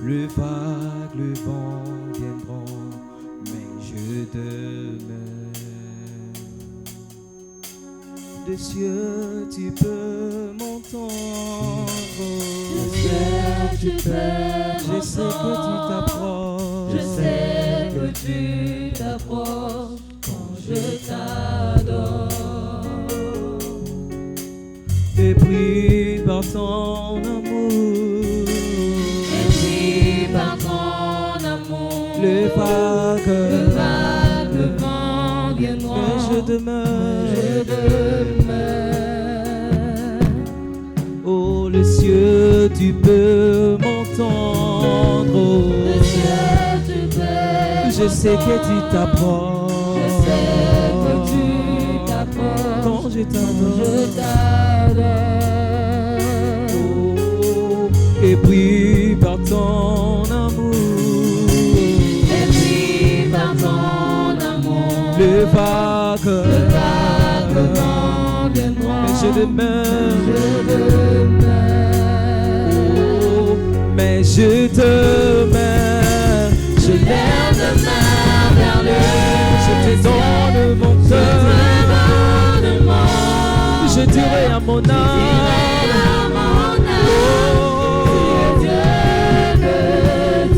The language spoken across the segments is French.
Le vague, le vent viendront, mais je demeure. Des cieux, tu peux m'entendre. Des cieux, tu peux Je sais que tu t'approches. Je sais que tu t'approches quand je t'adore. Et puis par ton amour, Et puis par ton amour, le vague, le vent viendra. mais je demeure. Oh, les cieux, tu peux m'entendre. Les cieux, tu peux Je sais que tu t'approches. Je sais que tu t'approches Quand je je t'adore. t'adore. Oh, et puis par ton amour, Et puis par ton amour, le vague, le vent viendra. mais je demeure. Oh, mais je demeure. Je lève Lève ma main vers le Je te donne mon cœur. Je dirai à mon âme, oh,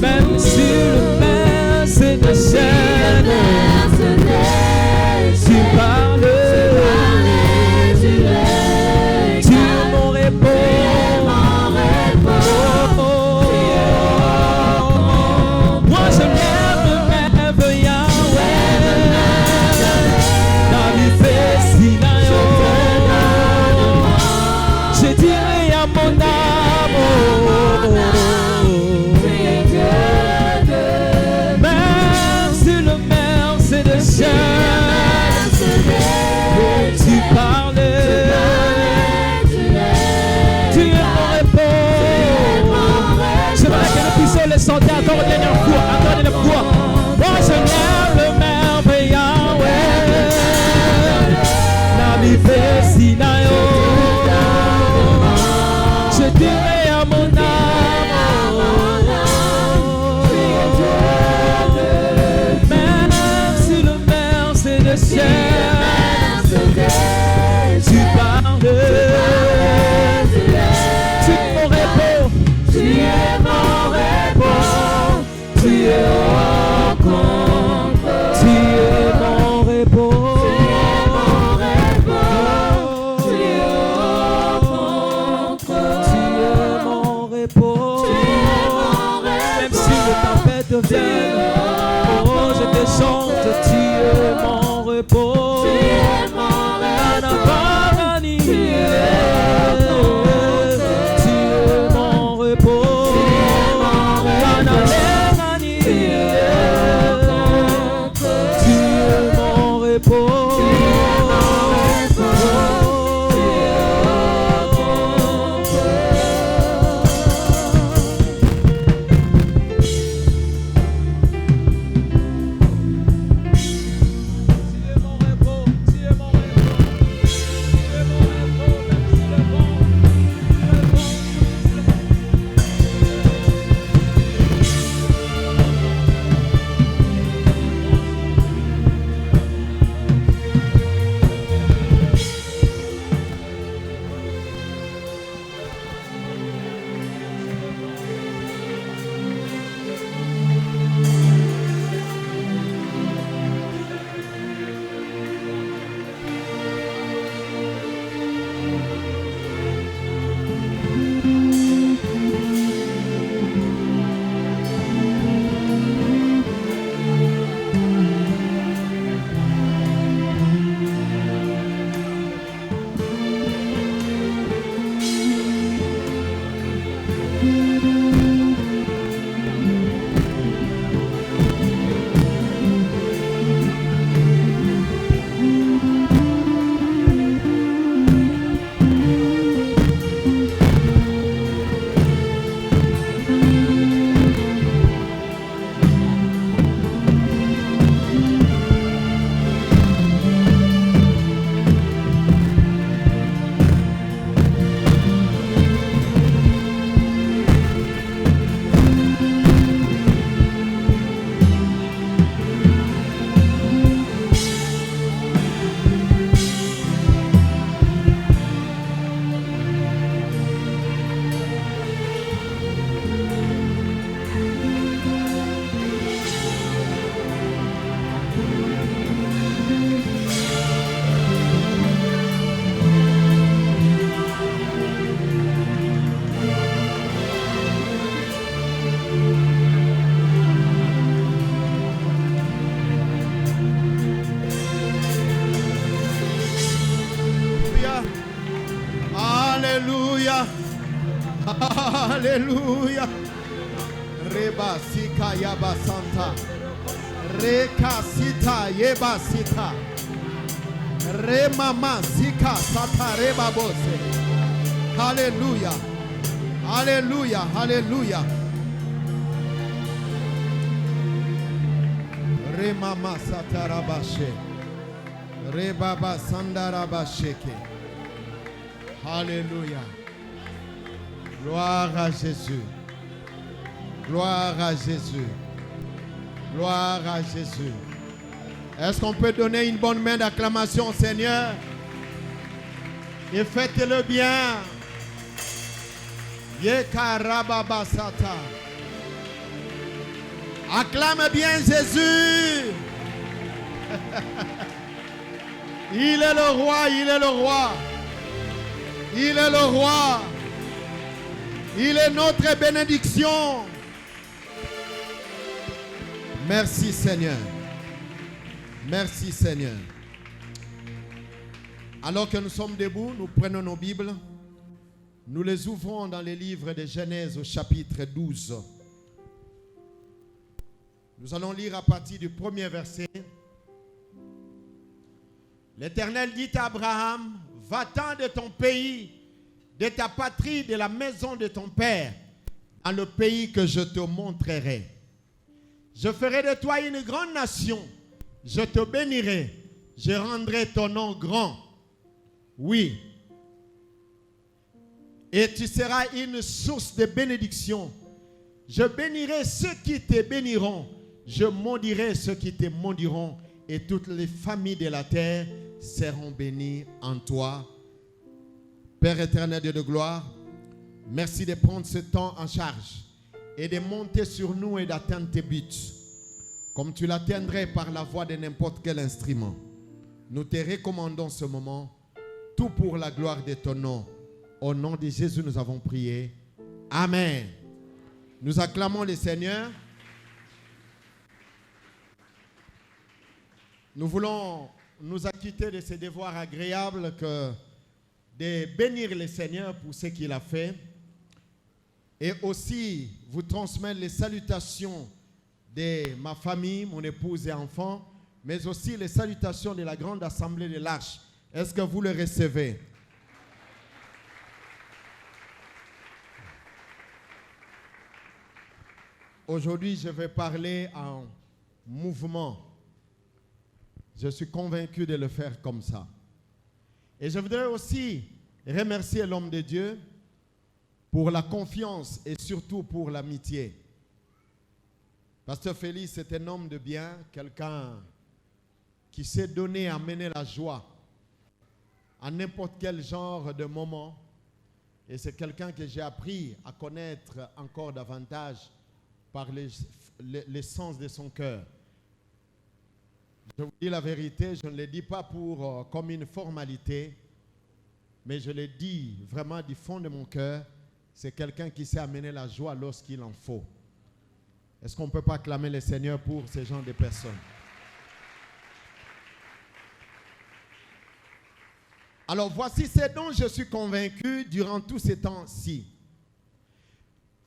même si le mer se déchaîne, tu parles, tu es mon repos. Moi je lève mes Yahweh, David fait Sinaï. Je dirai à mon âme, même si le mer se déchaîne, tu parles, tu es mon repos. J'aimerais que nous puissions le chanter encore une dernière fois, encore une fois. Moi je lève le merveille Yahweh, la vie fait Sinaï. Je dirai à mon âme, même si le mer se déchaîne, tu parles, tu es mon repos, tu es mon repos, tu es au contrôle, tu es mon repos, tu es mon repos, même si le tempête vient, oh je te chante, tu es mon repos, Anabarani, tu es mon repos, Anabarani, tu es mon repos. Alléluia. Reba sika yaba santa. Reka sita yeba sita. Remama sika sata reba bose. Alléluia. Alléluia. Alléluia. Remama sata rabashe. Rebaba sanda rabasheke. Alléluia. Gloire à Jésus. Gloire à Jésus. Gloire à Jésus. Est-ce qu'on peut donner une bonne main d'acclamation au Seigneur? Et faites-le bien. Yekarababasata. Acclame bien Jésus. Il est le roi, il est le roi. Il est le roi. Il est notre bénédiction. Merci Seigneur. Merci Seigneur. Alors que nous sommes debout, nous prenons nos Bibles. Nous les ouvrons dans les livres de Genèse au chapitre 12. Nous allons lire à partir du premier verset. L'Éternel dit à Abraham, va-t'en de ton pays, de ta patrie, de la maison de ton père, dans le pays que je te montrerai. Je ferai de toi une grande nation, je te bénirai, je rendrai ton nom grand. Oui. Et tu seras une source de bénédiction. Je bénirai ceux qui te béniront, je maudirai ceux qui te maudiront, et toutes les familles de la terre seront bénies en toi. Père éternel, Dieu de gloire, merci de prendre ce temps en charge et de monter sur nous et d'atteindre tes buts, comme tu l'atteindrais par la voix de n'importe quel instrument. Nous te recommandons ce moment, tout pour la gloire de ton nom. Au nom de Jésus, nous avons prié. Amen. Nous acclamons le Seigneur. Nous voulons nous acquitter de ce devoir agréable que de bénir le Seigneur pour ce qu'il a fait et aussi vous transmettre les salutations de ma famille, mon épouse et enfants, mais aussi les salutations de la grande assemblée de l'Arche. Est-ce que vous le recevez? Aujourd'hui, je vais parler en mouvement. Je suis convaincu de le faire comme ça. Et je voudrais aussi remercier l'homme de Dieu pour la confiance et surtout pour l'amitié. Pasteur Félix est un homme de bien, quelqu'un qui s'est donné à mener la joie à n'importe quel genre de moment. Et c'est quelqu'un que j'ai appris à connaître encore davantage par l'essence de son cœur. Je vous dis la vérité, je ne le dis pas comme une formalité, mais je le dis vraiment du fond de mon cœur. C'est quelqu'un qui sait amener la joie lorsqu'il en faut. Est-ce qu'on ne peut pas acclamer le Seigneur pour ce genre de personnes? Alors voici ce dont je suis convaincu durant tous ces temps-ci.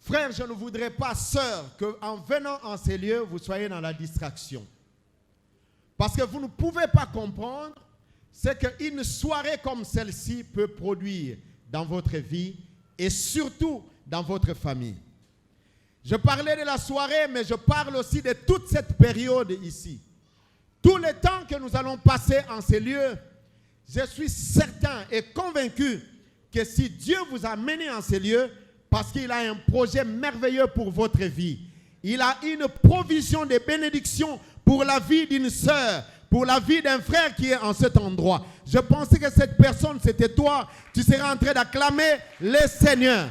Frères, je ne voudrais pas, sœurs, qu'en venant en ces lieux, vous soyez dans la distraction. Parce que vous ne pouvez pas comprendre ce qu'une soirée comme celle-ci peut produire dans votre vie et surtout dans votre famille. Je parlais de la soirée, mais je parle aussi de toute cette période ici. Tout le temps que nous allons passer en ces lieux, je suis certain et convaincu que si Dieu vous a mené en ces lieux, parce qu'il a un projet merveilleux pour votre vie, il a une provision de bénédiction pour la vie d'une sœur, pour la vie d'un frère qui est en cet endroit. Je pensais que cette personne, c'était toi. Tu serais en train d'acclamer le Seigneur.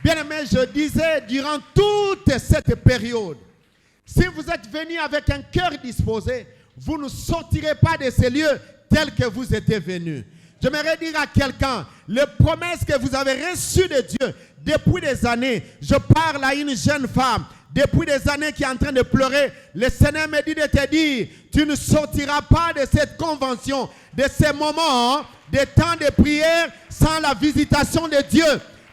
Bien-aimé, je disais, durant toute cette période, si vous êtes venus avec un cœur disposé, vous ne sortirez pas de ces lieux tels que vous étiez venus. J'aimerais dire à quelqu'un, les promesses que vous avez reçues de Dieu depuis des années, je parle à une jeune femme, depuis des années qui est en train de pleurer, le Seigneur me dit de te dire, tu ne sortiras pas de cette convention, de ces moments, des temps de prière sans la visitation de Dieu.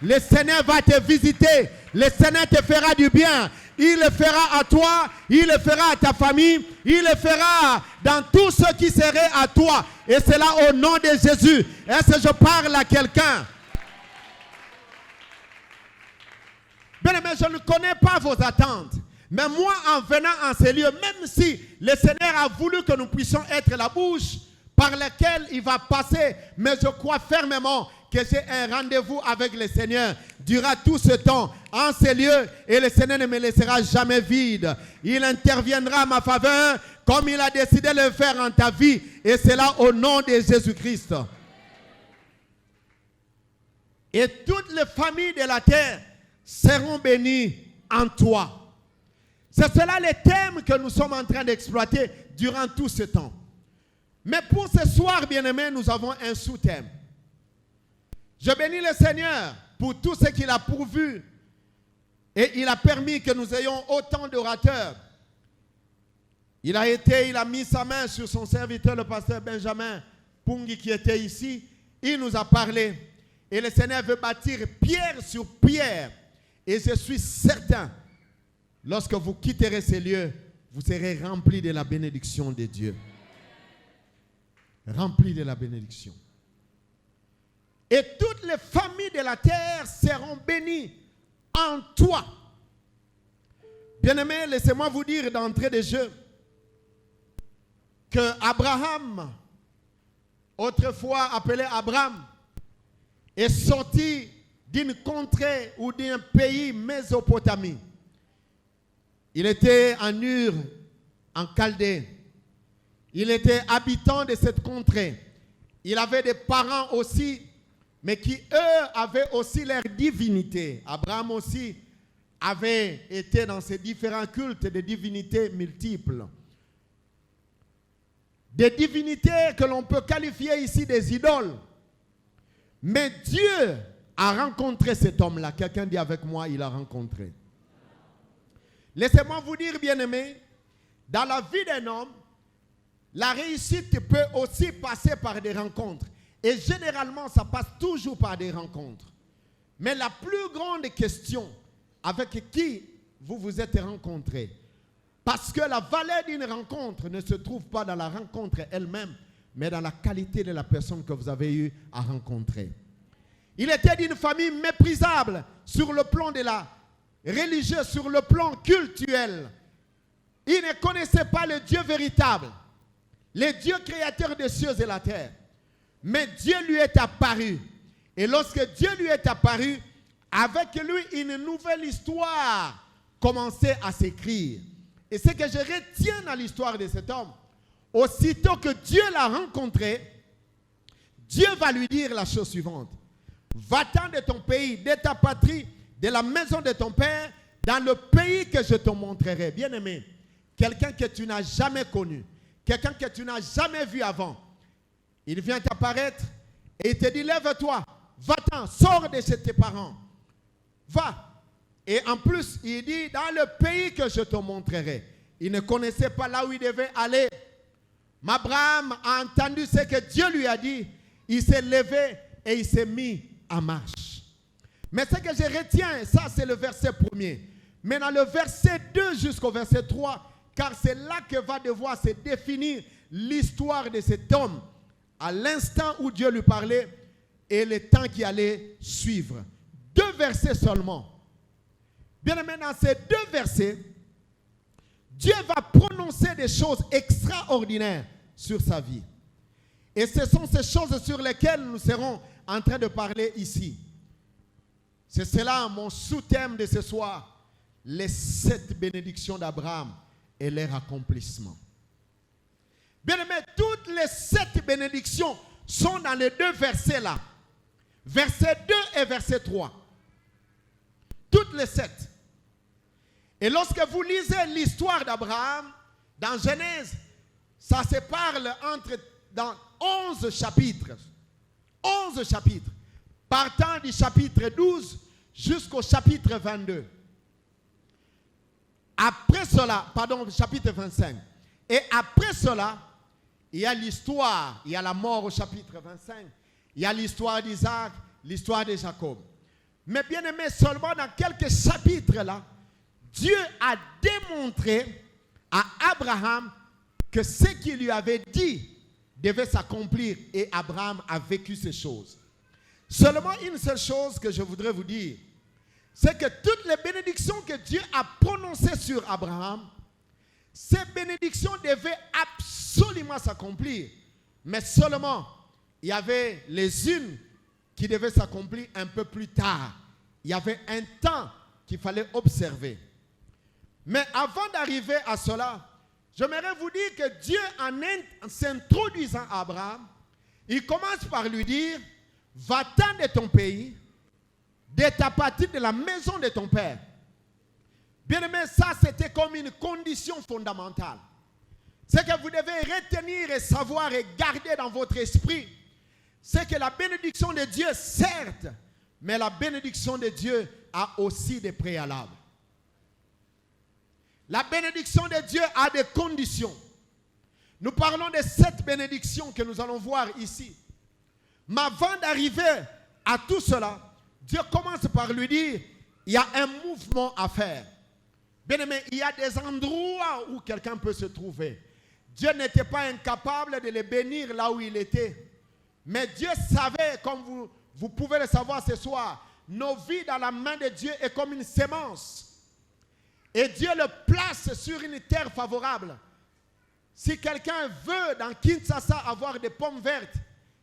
Le Seigneur va te visiter. Le Seigneur te fera du bien. Il le fera à toi. Il le fera à ta famille. Il le fera dans tout ce qui serait à toi. Et c'est là au nom de Jésus. Est-ce que je parle à quelqu'un? Bien-aimé, je ne connais pas vos attentes. Mais moi, en venant en ces lieux, même si le Seigneur a voulu que nous puissions être la bouche par laquelle il va passer, mais je crois fermement que j'ai un rendez-vous avec le Seigneur durant tout ce temps en ces lieux, et le Seigneur ne me laissera jamais vide. Il interviendra à ma faveur comme il a décidé de le faire en ta vie, et c'est là au nom de Jésus-Christ. Et toutes les familles de la terre seront bénies en toi. C'est cela le thème que nous sommes en train d'exploiter durant tout ce temps. Mais pour ce soir, bien-aimés, nous avons un sous-thème. Je bénis le Seigneur pour tout ce qu'il a pourvu. Et il a permis que nous ayons autant d'orateurs. Il a mis sa main sur son serviteur, le pasteur Benjamin Pungi, qui était ici. Il nous a parlé. Et le Seigneur veut bâtir pierre sur pierre. Et je suis certain, lorsque vous quitterez ces lieux, vous serez remplis de la bénédiction de Dieu. Remplis de la bénédiction. Et toutes les familles de la terre seront bénies en toi. Bien-aimés, laissez-moi vous dire d'entrée de jeu que Abraham, autrefois appelé Abraham, est sorti d'une contrée ou d'un pays Mésopotamie. Il était en Ur, en Chaldée. Il était habitant de cette contrée. Il avait des parents aussi, mais qui, eux, avaient aussi leur divinité. Abraham aussi avait été dans ces différents cultes de divinités multiples. Des divinités que l'on peut qualifier ici des idoles. Mais Dieu a rencontré cet homme-là. Quelqu'un dit avec moi, il a rencontré. Laissez-moi vous dire, bien-aimés, dans la vie d'un homme, la réussite peut aussi passer par des rencontres. Et généralement, ça passe toujours par des rencontres. Mais la plus grande question, avec qui vous vous êtes rencontrés, parce que la valeur d'une rencontre ne se trouve pas dans la rencontre elle-même, mais dans la qualité de la personne que vous avez eu à rencontrer. Il était d'une famille méprisable sur le plan de la religieux, sur le plan cultuel. Il ne connaissait pas le Dieu véritable, le Dieu créateur des cieux et la terre. Mais Dieu lui est apparu. Et lorsque Dieu lui est apparu, avec lui, une nouvelle histoire commençait à s'écrire. Et ce que je retiens dans l'histoire de cet homme, aussitôt que Dieu l'a rencontré, Dieu va lui dire la chose suivante. Va-t'en de ton pays, de ta patrie, de la maison de ton père, dans le pays que je te montrerai. Bien-aimé, quelqu'un que tu n'as jamais connu, quelqu'un que tu n'as jamais vu avant, il vient t'apparaître et il te dit, lève-toi, va-t'en, sors de chez tes parents, va. Et en plus, il dit, dans le pays que je te montrerai. Il ne connaissait pas là où il devait aller. Mais Abraham a entendu ce que Dieu lui a dit. Il s'est levé et il s'est mis en marche. Mais ce que je retiens, ça c'est le verset 1er. Mais dans le verset 2 jusqu'au verset 3, car c'est là que va devoir se définir l'histoire de cet homme, à l'instant où Dieu lui parlait et le temps qui allait suivre. 2 versets seulement. Bien aimé, dans ces 2 versets, Dieu va prononcer des choses extraordinaires sur sa vie. Et ce sont ces choses sur lesquelles nous serons en train de parler ici. C'est cela mon sous-thème de ce soir, les 7 bénédictions d'Abraham et leur accomplissement. Bien aimé, toutes les 7 bénédictions sont dans les 2 versets là. Verset 2 et verset 3. Toutes les 7. Et lorsque vous lisez l'histoire d'Abraham, dans Genèse, ça se parle dans 11 chapitres. 11 chapitres. Partant du chapitre 12 jusqu'au chapitre 22. Après cela, chapitre 25. Et après cela, il y a l'histoire, il y a la mort au chapitre 25. Il y a l'histoire d'Isaac, l'histoire de Jacob. Mais bien aimé, seulement dans quelques chapitres là, Dieu a démontré à Abraham que ce qu'il lui avait dit devait s'accomplir et Abraham a vécu ces choses. Seulement une seule chose que je voudrais vous dire, c'est que toutes les bénédictions que Dieu a prononcées sur Abraham, ces bénédictions devaient absolument s'accomplir. Mais seulement, il y avait les unes qui devaient s'accomplir un peu plus tard. Il y avait un temps qu'il fallait observer. Mais avant d'arriver à cela, j'aimerais vous dire que Dieu, en s'introduisant à Abraham, il commence par lui dire, va-t'en de ton pays, de ta patrie, de la maison de ton père. Bien aimé, ça c'était comme une condition fondamentale. Ce que vous devez retenir et savoir et garder dans votre esprit, c'est que la bénédiction de Dieu, certes, mais la bénédiction de Dieu a aussi des préalables. La bénédiction de Dieu a des conditions. Nous parlons de 7 bénédictions que nous allons voir ici. Mais avant d'arriver à tout cela, Dieu commence par lui dire, il y a un mouvement à faire. Bien aimé, il y a des endroits où quelqu'un peut se trouver. Dieu n'était pas incapable de les bénir là où il était. Mais Dieu savait, comme vous pouvez le savoir ce soir, nos vies dans la main de Dieu est comme une sémence. Et Dieu le place sur une terre favorable. Si quelqu'un veut dans Kinshasa avoir des pommes vertes,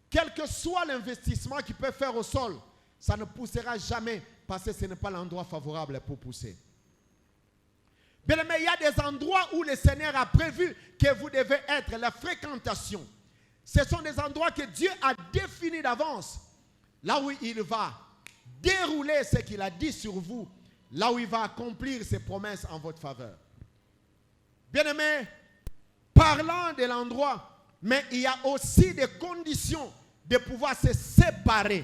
quel que soit l'investissement qu'il peut faire au sol, ça ne poussera jamais parce que ce n'est pas l'endroit favorable pour pousser. Bien aimé, il y a des endroits où le Seigneur a prévu que vous devez être, la fréquentation. Ce sont des endroits que Dieu a définis d'avance. Là où il va dérouler ce qu'il a dit sur vous. Là où il va accomplir ses promesses en votre faveur. Bien aimé, parlant de l'endroit, mais il y a aussi des conditions de pouvoir se séparer.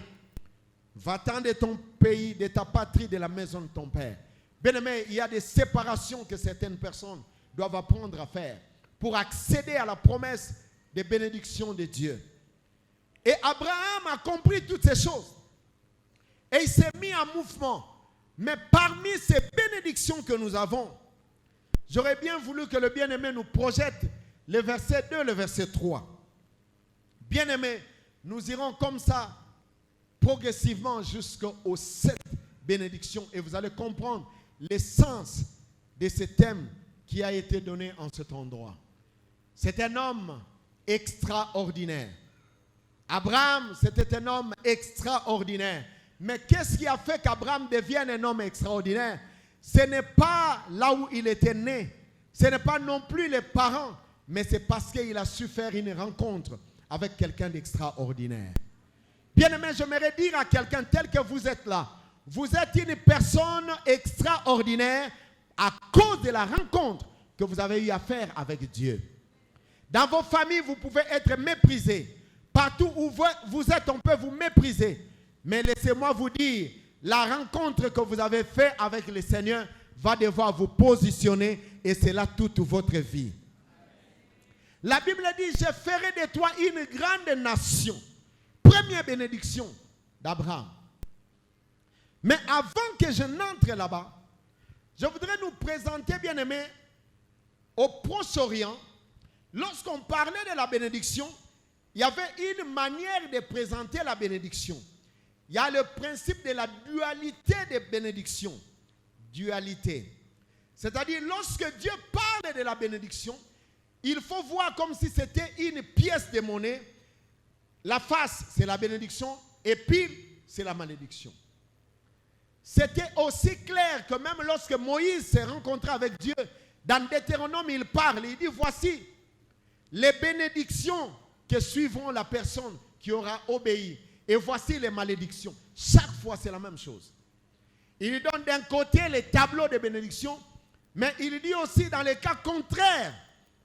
Va-t'en de ton pays, de ta patrie, de la maison de ton père. Bien aimé, il y a des séparations que certaines personnes doivent apprendre à faire pour accéder à la promesse des bénédictions de Dieu. Et Abraham a compris toutes ces choses. Et il s'est mis en mouvement. Mais parmi ces bénédictions que nous avons, j'aurais bien voulu que le bien-aimé nous projette le verset 2, le verset 3. Bien-aimé, nous irons comme ça progressivement jusqu'aux 7 bénédictions et vous allez comprendre l'essence de ce thème qui a été donné en cet endroit. C'est un homme extraordinaire. Abraham, c'était un homme extraordinaire. Mais qu'est-ce qui a fait qu'Abraham devienne un homme extraordinaire? Ce n'est pas là où il était né. Ce n'est pas non plus les parents. Mais c'est parce qu'il a su faire une rencontre avec quelqu'un d'extraordinaire. Bien-aimé, j'aimerais dire à quelqu'un tel que vous êtes là, vous êtes une personne extraordinaire à cause de la rencontre que vous avez eu à faire avec Dieu. Dans vos familles, vous pouvez être méprisé. Partout où vous êtes, on peut vous mépriser. Mais laissez-moi vous dire, la rencontre que vous avez faite avec le Seigneur va devoir vous positionner et c'est là toute votre vie. La Bible dit, je ferai de toi une grande nation. Première bénédiction d'Abraham. Mais avant que je n'entre là-bas, je voudrais nous présenter, bien-aimés, au Proche-Orient. Lorsqu'on parlait de la bénédiction, il y avait une manière de présenter la bénédiction. Il y a le principe de la dualité des bénédictions. Dualité. C'est-à-dire, lorsque Dieu parle de la bénédiction, il faut voir comme si c'était une pièce de monnaie. La face, c'est la bénédiction, et pile, c'est la malédiction. C'était aussi clair que même lorsque Moïse s'est rencontré avec Dieu, dans Deutéronome, il parle, il dit, voici les bénédictions que suivront la personne qui aura obéi. Et voici les malédictions. Chaque fois, c'est la même chose. Il donne d'un côté les tableaux de bénédiction, mais il dit aussi dans les cas contraires,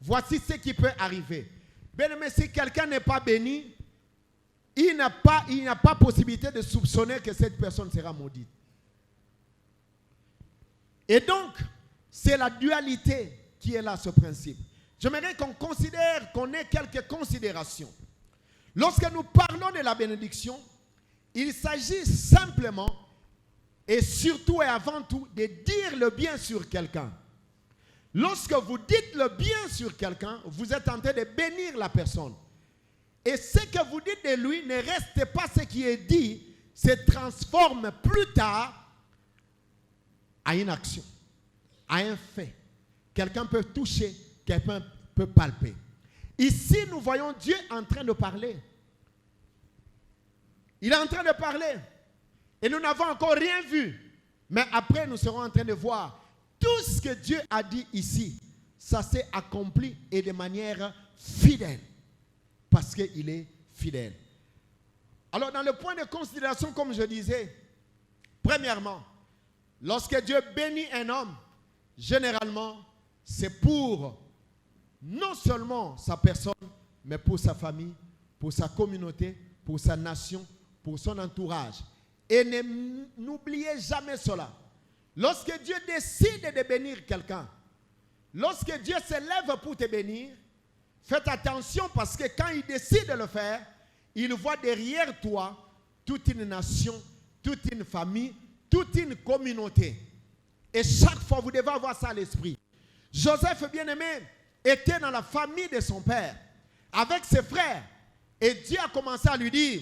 voici ce qui peut arriver. Bien aimé, si quelqu'un n'est pas béni, il n'a pas possibilité de soupçonner que cette personne sera maudite. Et donc, c'est la dualité qui est là, ce principe. J'aimerais qu'on considère, qu'on ait quelques considérations. Lorsque nous parlons de la bénédiction, il s'agit simplement et surtout et avant tout de dire le bien sur quelqu'un. Lorsque vous dites le bien sur quelqu'un, vous êtes en train de bénir la personne. Et ce que vous dites de lui ne reste pas ce qui est dit, se transforme plus tard à une action, à un fait. Quelqu'un peut toucher, quelqu'un peut palper. Ici, nous voyons Dieu en train de parler. Il est en train de parler. Et nous n'avons encore rien vu. Mais après, nous serons en train de voir tout ce que Dieu a dit ici. Ça s'est accompli et de manière fidèle. Parce qu'il est fidèle. Alors, dans le point de considération, comme je disais, premièrement, lorsque Dieu bénit un homme, généralement, c'est pour non seulement sa personne, mais pour sa famille, pour sa communauté, pour sa nation, pour son entourage. Et n'oubliez jamais cela. Lorsque Dieu décide de bénir quelqu'un, lorsque Dieu se lève pour te bénir, faites attention parce que quand il décide de le faire, il voit derrière toi toute une nation, toute une famille, toute une communauté. Et chaque fois, vous devez avoir ça à l'esprit. Joseph, bien-aimé, était dans la famille de son père, avec ses frères. Et Dieu a commencé à lui dire,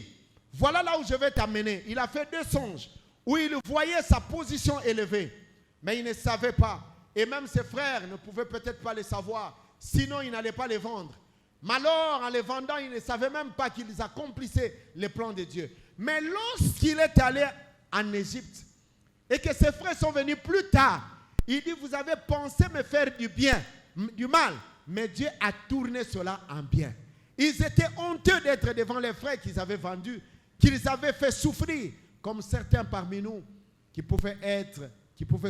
voilà là où je vais t'amener. Il a fait 2 songes où il voyait sa position élevée. Mais il ne savait pas. Et même ses frères ne pouvaient peut-être pas le savoir. Sinon, il n'allait pas les vendre. Mais alors, en les vendant, il ne savait même pas qu'ils accomplissaient les plans de Dieu. Mais lorsqu'il est allé en Égypte et que ses frères sont venus plus tard, il dit, vous avez pensé me faire du mal. Mais Dieu a tourné cela en bien. Ils étaient honteux d'être devant les frères qu'ils avaient vendus, qu'ils avaient fait souffrir, comme certains parmi nous qui pouvaient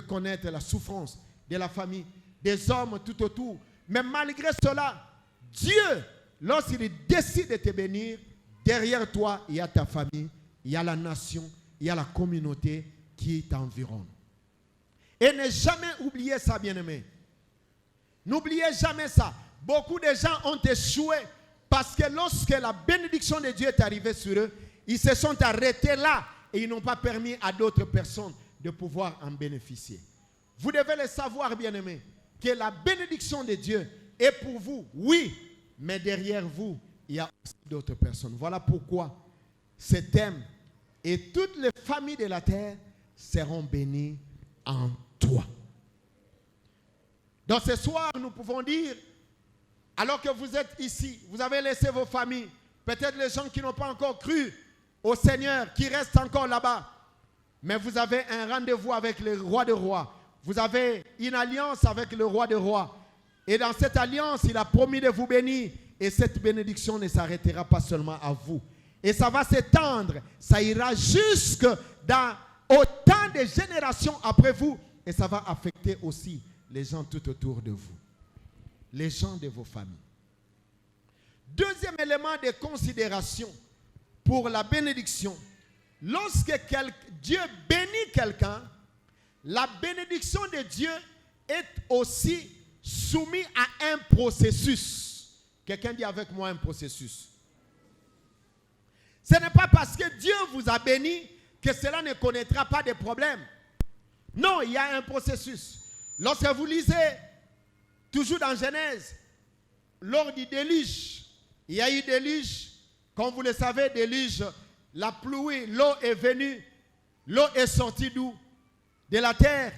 connaître la souffrance de la famille, des hommes tout autour. Mais malgré cela, Dieu, lorsqu'il décide de te bénir, derrière toi, il y a ta famille, il y a la nation, il y a la communauté qui t'environne. Et ne jamais oublier ça, bien-aimé. N'oubliez jamais ça. Beaucoup de gens ont échoué parce que lorsque la bénédiction de Dieu est arrivée sur eux, ils se sont arrêtés là et ils n'ont pas permis à d'autres personnes de pouvoir en bénéficier. Vous devez le savoir, bien-aimés, que la bénédiction de Dieu est pour vous, oui, mais derrière vous, il y a aussi d'autres personnes. Voilà pourquoi ce thème et toutes les familles de la terre seront bénies en toi. Donc ce soir, nous pouvons dire, alors que vous êtes ici, vous avez laissé vos familles, peut-être les gens qui n'ont pas encore cru au Seigneur, qui restent encore là-bas, mais vous avez un rendez-vous avec le roi des rois. Vous avez une alliance avec le roi des rois. Et dans cette alliance, il a promis de vous bénir. Et cette bénédiction ne s'arrêtera pas seulement à vous. Et ça va s'étendre. Ça ira jusque dans autant de générations après vous. Et ça va affecter aussi les gens tout autour de vous. Les gens de vos familles. Deuxième élément de considération pour la bénédiction. Lorsque Dieu bénit quelqu'un, la bénédiction de Dieu est aussi soumise à un processus. Quelqu'un dit avec moi un processus. Ce n'est pas parce que Dieu vous a béni que cela ne connaîtra pas de problèmes. Non, il y a un processus. Lorsque vous lisez, toujours dans Genèse, lors du déluge, il y a eu déluge, comme vous le savez, déluge, la pluie, l'eau est venue, l'eau est sortie d'où? De la terre,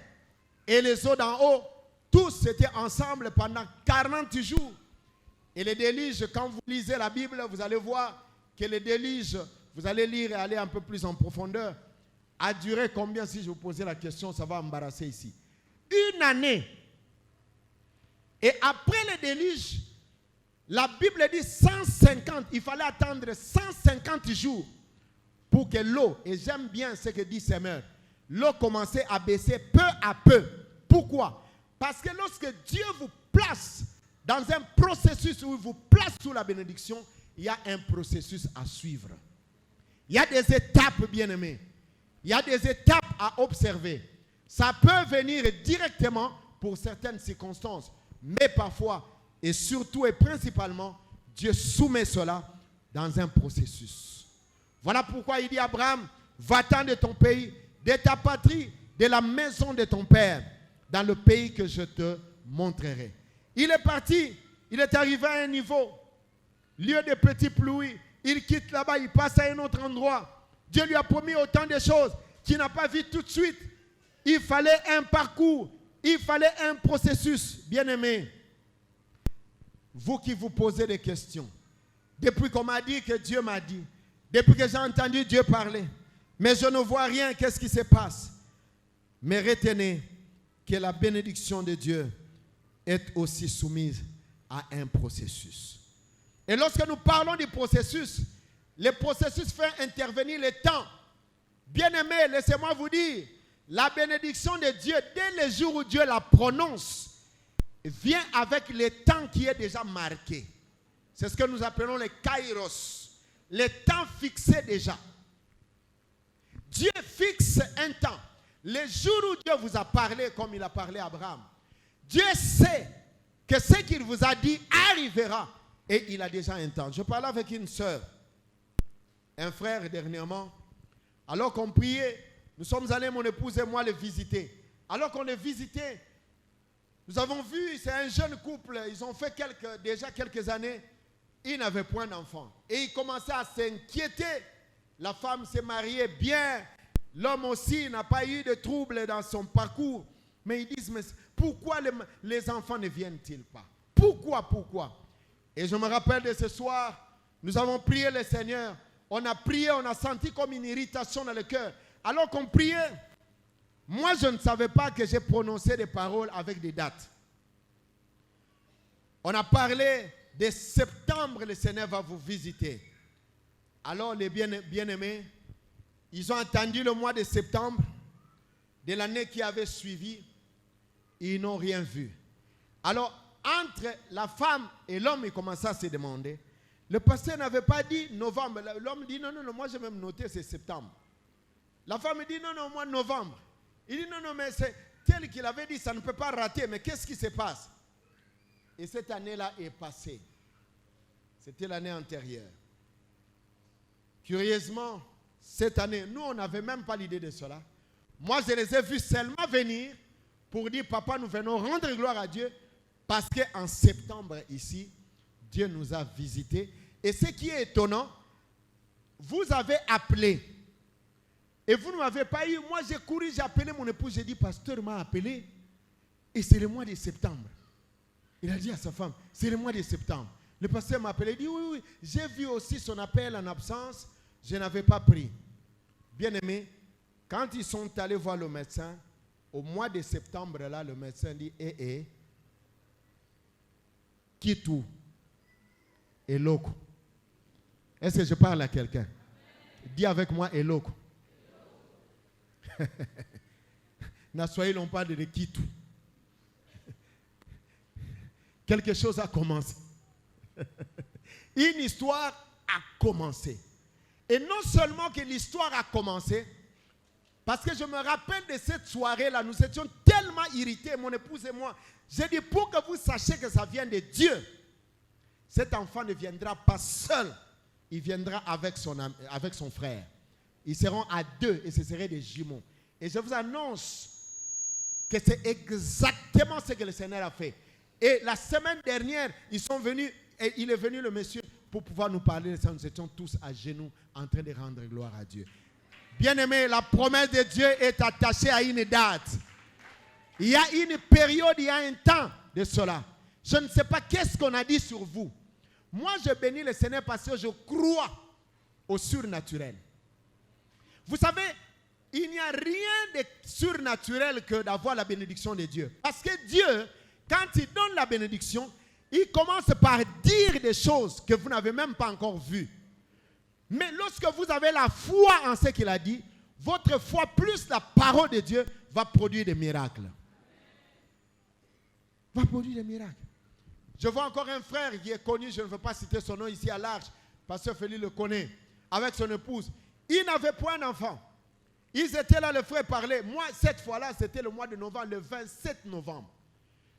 et les eaux d'en haut, tous étaient ensemble pendant 40 jours. Et le déluge, quand vous lisez la Bible, vous allez voir que le déluge, vous allez lire et aller un peu plus en profondeur, a duré combien? Si je vous posais la question, ça va embarrasser ici. 1 année. Et après le déluge, la Bible dit 150, il fallait attendre 150 jours pour que l'eau, et j'aime bien ce que dit Semeur, l'eau commençait à baisser peu à peu. Pourquoi? Parce que lorsque Dieu vous place dans un processus où il vous place sous la bénédiction, il y a un processus à suivre. Il y a des étapes, bien-aimés. Il y a des étapes à observer. Ça peut venir directement pour certaines circonstances, mais parfois, et surtout et principalement, Dieu soumet cela dans un processus. Voilà pourquoi il dit à Abraham, va-t'en de ton pays, de ta patrie, de la maison de ton père, dans le pays que je te montrerai. Il est parti, il est arrivé à un niveau, lieu de petits pluies. Il quitte là-bas, il passe à un autre endroit. Dieu lui a promis autant de choses qu'il n'a pas vu tout de suite. Il fallait un parcours, il fallait un processus. Bien-aimés, vous qui vous posez des questions, depuis qu'on m'a dit que Dieu m'a dit, depuis que j'ai entendu Dieu parler, mais je ne vois rien, qu'est-ce qui se passe? Mais retenez que la bénédiction de Dieu est aussi soumise à un processus. Et lorsque nous parlons du processus, le processus fait intervenir le temps. Bien-aimés, laissez-moi vous dire, la bénédiction de Dieu, dès le jour où Dieu la prononce, vient avec le temps qui est déjà marqué. C'est ce que nous appelons le kairos, le temps fixé déjà. Dieu fixe un temps. Le jour où Dieu vous a parlé, comme il a parlé à Abraham, Dieu sait que ce qu'il vous a dit arrivera. Et il a déjà un temps. Je parlais avec une soeur, un frère dernièrement. Alors qu'on priait, nous sommes allés, mon épouse et moi, le visiter. Alors qu'on le visitait, nous avons vu, c'est un jeune couple, ils ont fait déjà quelques années, ils n'avaient point d'enfants. Et ils commençaient à s'inquiéter. La femme s'est mariée bien, l'homme aussi n'a pas eu de troubles dans son parcours. Mais ils disent, mais pourquoi les enfants ne viennent-ils pas? Pourquoi? Et je me rappelle de ce soir, nous avons prié le Seigneur. On a prié, on a senti comme une irritation dans le cœur. Alors qu'on priait, moi je ne savais pas que j'ai prononcé des paroles avec des dates. On a parlé de septembre, le Seigneur va vous visiter. Alors les bien-aimés, ils ont attendu le mois de septembre de l'année qui avait suivi. Ils n'ont rien vu. Alors, entre la femme et l'homme, ils commençaient à se demander. Le pasteur n'avait pas dit novembre. L'homme dit non, moi j'ai même noté c'est septembre. La femme dit non, moi novembre. Il dit non, mais c'est tel qu'il avait dit, ça ne peut pas rater. Mais qu'est-ce qui se passe? Et cette année-là est passée. C'était l'année antérieure. Curieusement, cette année, nous, on n'avait même pas l'idée de cela. Moi, je les ai vus seulement venir pour dire, papa, nous venons rendre gloire à Dieu parce qu'en septembre, ici, Dieu nous a visités. Et ce qui est étonnant, vous avez appelé et vous ne m'avez pas eu. Moi, j'ai couru, j'ai appelé mon épouse, j'ai dit, pasteur m'a appelé et c'est le mois de septembre. Il a dit à sa femme, c'est le mois de septembre. Le pasteur m'a appelé, il dit, oui, j'ai vu aussi son appel en absence, je n'avais pas pris. Bien-aimé, quand ils sont allés voir le médecin, au mois de septembre, là, le médecin dit, Kitu et Loko. Est-ce que je parle à quelqu'un? Dis avec moi, Eloko. N'assoyez pas de Kitu. Quelque chose a commencé. Une histoire a commencé. Et non seulement que l'histoire a commencé, parce que je me rappelle de cette soirée-là, nous étions tellement irrités, mon épouse et moi. J'ai dit, pour que vous sachiez que ça vient de Dieu, cet enfant ne viendra pas seul, il viendra avec son frère. Ils seront à deux et ce seraient des jumeaux. Et je vous annonce que c'est exactement ce que le Seigneur a fait. Et la semaine dernière, ils sont venus, et il est venu le monsieur pour pouvoir nous parler. Nous étions tous à genoux en train de rendre gloire à Dieu. Bien-aimé, la promesse de Dieu est attachée à une date. Il y a une période, il y a un temps de cela. Je ne sais pas qu'est-ce qu'on a dit sur vous. Moi, je bénis le Seigneur parce que je crois au surnaturel. Vous savez, il n'y a rien de surnaturel que d'avoir la bénédiction de Dieu. Parce que Dieu, quand il donne la bénédiction, il commence par dire des choses que vous n'avez même pas encore vues. Mais lorsque vous avez la foi en ce qu'il a dit, votre foi plus la parole de Dieu va produire des miracles. Va produire des miracles. Je vois encore un frère qui est connu, je ne veux pas citer son nom ici à large, Pasteur Félix le connaît, avec son épouse. Il n'avait point d'enfant. Ils étaient là, le frère parlait. Moi, cette fois-là, c'était le mois de novembre, le 27 novembre.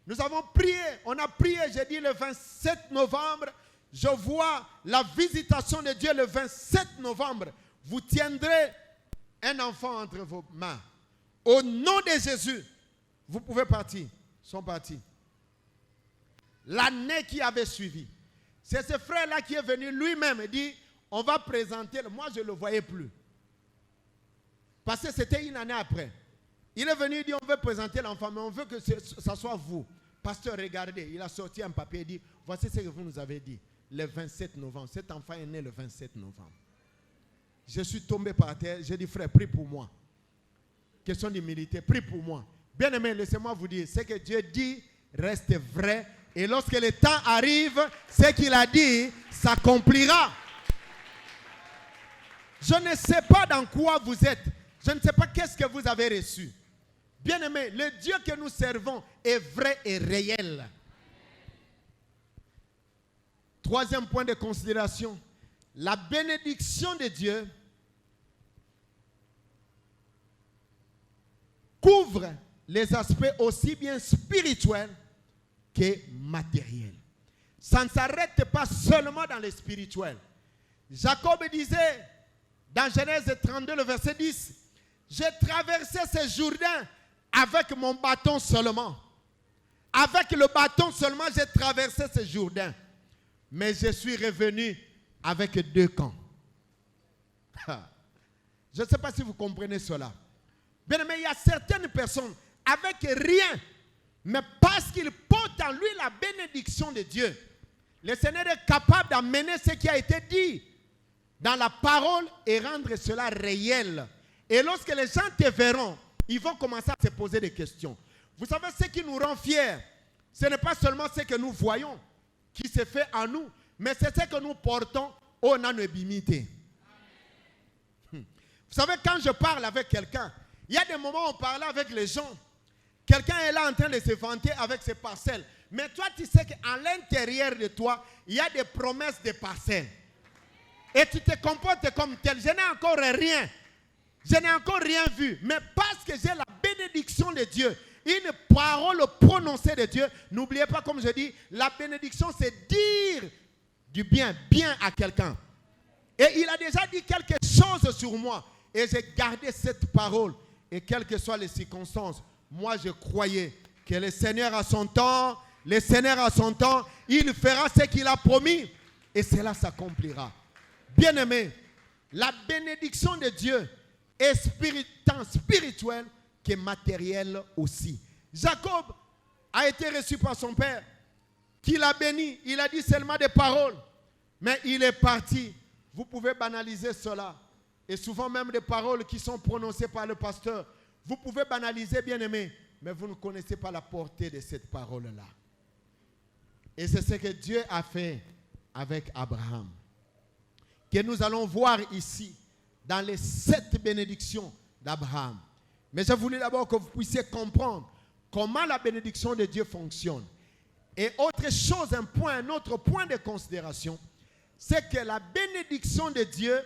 Nous avons prié, on a prié, j'ai dit le 27 novembre, je vois la visitation de Dieu le 27 novembre. Vous tiendrez un enfant entre vos mains. Au nom de Jésus, vous pouvez partir. Ils sont partis. L'année qui avait suivi, c'est ce frère-là qui est venu lui-même et dit, on va présenter. Moi, je ne le voyais plus. Parce que c'était une année après. Il est venu et dit, on veut présenter l'enfant, mais on veut que ça soit vous. Pasteur, regardez, il a sorti un papier et dit, voici ce que vous nous avez dit. Le 27 novembre, cet enfant est né le 27 novembre. Je suis tombé par terre, j'ai dit, frère, prie pour moi. Question d'humilité, prie pour moi. Bien aimé, laissez-moi vous dire, ce que Dieu dit reste vrai. Et lorsque le temps arrive, ce qu'il a dit s'accomplira. Je ne sais pas dans quoi vous êtes. Je ne sais pas qu'est-ce que vous avez reçu. Bien aimé, le Dieu que nous servons est vrai et réel. Troisième point de considération. La bénédiction de Dieu couvre les aspects aussi bien spirituels que matériels. Ça ne s'arrête pas seulement dans les spirituels. Jacob disait dans Genèse 32, le verset 10, « J'ai traversé ce Jourdain avec mon bâton seulement. Avec le bâton seulement, j'ai traversé ce Jourdain. Mais je suis revenu avec 2 camps. » Je ne sais pas si vous comprenez cela. Bien aimé, il y a certaines personnes avec rien, mais parce qu'ils portent en lui la bénédiction de Dieu, le Seigneur est capable d'amener ce qui a été dit dans la parole et rendre cela réel. Et lorsque les gens te verront, ils vont commencer à se poser des questions. Vous savez, ce qui nous rend fiers, ce n'est pas seulement ce que nous voyons qui se fait en nous, mais c'est ce que nous portons au nanobimité. Vous savez, quand je parle avec quelqu'un, il y a des moments où on parle avec les gens. Quelqu'un est là en train de se vanter avec ses parcelles. Mais toi, tu sais qu'à l'intérieur de toi, il y a des promesses de parcelles. Et tu te comportes comme tel. Je n'ai encore rien. Je n'ai encore rien vu. Mais parce que j'ai la bénédiction de Dieu, une parole prononcée de Dieu, n'oubliez pas, comme je dis, la bénédiction, c'est dire du bien à quelqu'un. Et il a déjà dit quelque chose sur moi. Et j'ai gardé cette parole. Et quelles que soient les circonstances, moi je croyais que le Seigneur a son temps, il fera ce qu'il a promis et cela s'accomplira. Bien-aimé, la bénédiction de Dieu est tant spirituelle que matérielle aussi. Jacob a été reçu par son père, qui l'a béni, il a dit seulement des paroles, mais il est parti. Vous pouvez banaliser cela. Et souvent même des paroles qui sont prononcées par le pasteur. Vous pouvez banaliser, bien-aimé, mais vous ne connaissez pas la portée de cette parole-là. Et c'est ce que Dieu a fait avec Abraham. Que nous allons voir ici, dans les 7 bénédictions d'Abraham. Mais je voulais d'abord que vous puissiez comprendre comment la bénédiction de Dieu fonctionne. Et autre chose, un autre point de considération, c'est que la bénédiction de Dieu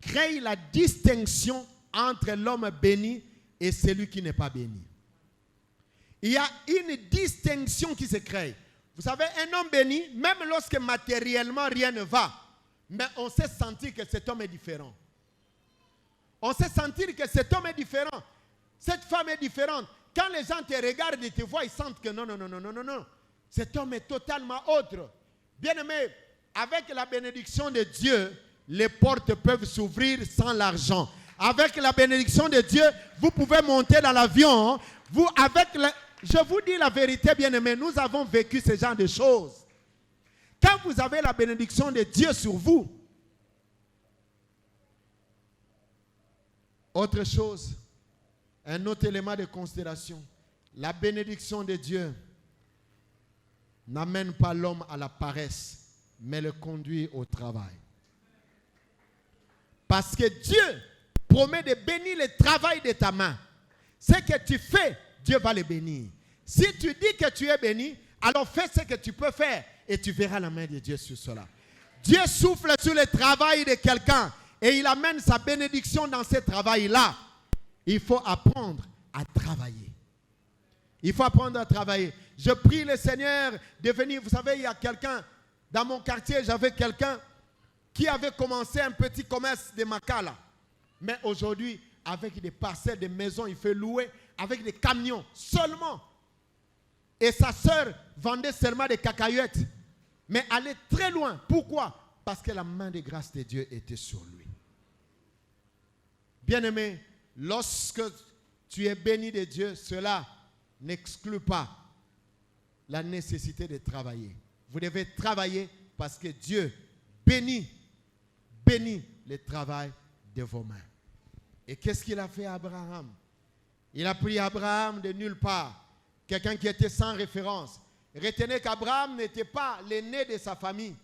crée la distinction entre l'homme béni et celui qui n'est pas béni. Il y a une distinction qui se crée. Vous savez, un homme béni, même lorsque matériellement rien ne va, mais on sait sentir que cet homme est différent. On sait sentir que cet homme est différent. Cette femme est différente. Quand les gens te regardent et te voient, ils sentent que non. Cet homme est totalement autre. Bien-aimé, avec la bénédiction de Dieu, les portes peuvent s'ouvrir sans l'argent. Avec la bénédiction de Dieu, vous pouvez monter dans l'avion. Je vous dis la vérité, bien-aimés, nous avons vécu ce genre de choses. Quand vous avez la bénédiction de Dieu sur vous, autre chose, un autre élément de considération, la bénédiction de Dieu n'amène pas l'homme à la paresse, mais le conduit au travail. Parce que Dieu promet de bénir le travail de ta main. Ce que tu fais, Dieu va le bénir. Si tu dis que tu es béni, alors fais ce que tu peux faire et tu verras la main de Dieu sur cela. Dieu souffle sur le travail de quelqu'un et il amène sa bénédiction dans ce travail-là. Il faut apprendre à travailler. Il faut apprendre à travailler. Je prie le Seigneur de venir. Vous savez, il y a quelqu'un, dans mon quartier, j'avais quelqu'un qui avait commencé un petit commerce de Makala. Mais aujourd'hui, avec des parcelles, des maisons, il fait louer avec des camions seulement. Et sa sœur vendait seulement des cacahuètes, mais allait très loin. Pourquoi? Parce que la main de grâce de Dieu était sur lui. Bien-aimé, lorsque tu es béni de Dieu, cela n'exclut pas la nécessité de travailler. Vous devez travailler parce que Dieu bénit le travail de vos mains. Et qu'est-ce qu'il a fait à Abraham? Il a pris Abraham de nulle part, quelqu'un qui était sans référence. Retenez qu'Abraham n'était pas l'aîné de sa famille,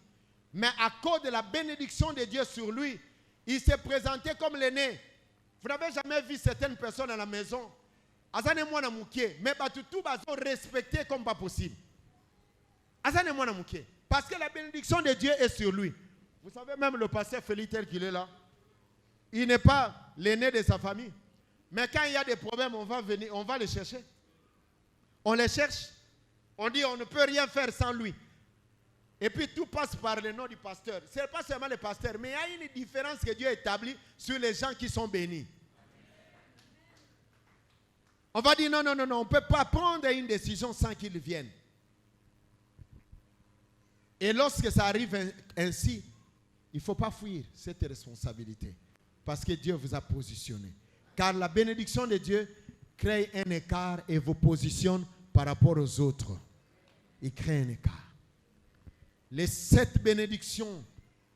mais à cause de la bénédiction de Dieu sur lui, il s'est présenté comme l'aîné. Vous n'avez jamais vu certaines personnes à la maison, mais tout sont respectés comme pas possible. Parce que la bénédiction de Dieu est sur lui. Vous savez, même le pasteur Félix tel qu'il est là, il n'est pas l'aîné de sa famille. Mais quand il y a des problèmes, on va venir, on va les chercher. On les cherche. On dit on ne peut rien faire sans lui. Et puis tout passe par le nom du pasteur. Ce n'est pas seulement le pasteur, mais il y a une différence que Dieu établit sur les gens qui sont bénis. On va dire non, on ne peut pas prendre une décision sans qu'il vienne. Et lorsque ça arrive ainsi, il ne faut pas fuir cette responsabilité. Parce que Dieu vous a positionné. Car la bénédiction de Dieu crée un écart et vous positionne par rapport aux autres. Il crée un écart. Les 7 bénédictions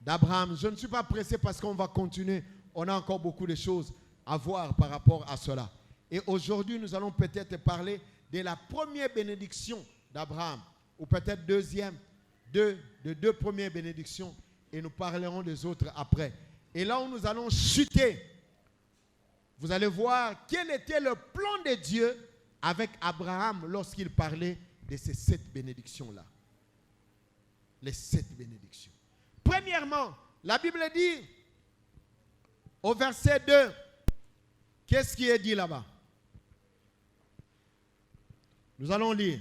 d'Abraham, je ne suis pas pressé parce qu'on va continuer. On a encore beaucoup de choses à voir par rapport à cela. Et aujourd'hui, nous allons peut-être parler de la première bénédiction d'Abraham. Ou peut-être deuxième, de deux premières bénédictions. Et nous parlerons des autres après. Et là où nous allons chuter, vous allez voir quel était le plan de Dieu avec Abraham lorsqu'il parlait de ces 7 bénédictions-là. Les 7 bénédictions. Premièrement, la Bible dit au verset 2, qu'est-ce qui est dit là-bas? Nous allons lire.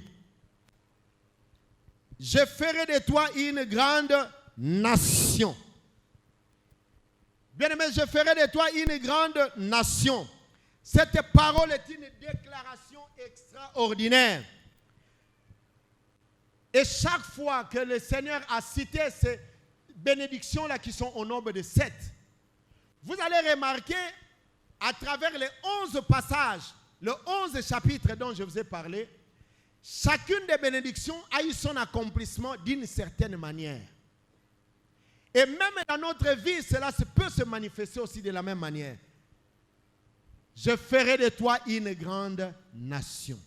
Je ferai de toi une grande nation. Bien-aimé, je ferai de toi une grande nation. Cette parole est une déclaration extraordinaire. Et chaque fois que le Seigneur a cité ces bénédictions-là qui sont au nombre de 7, vous allez remarquer à travers les 11 passages, le 11 chapitre dont je vous ai parlé, chacune des bénédictions a eu son accomplissement d'une certaine manière. Et même dans notre vie, cela peut se manifester aussi de la même manière. Je ferai de toi une grande nation.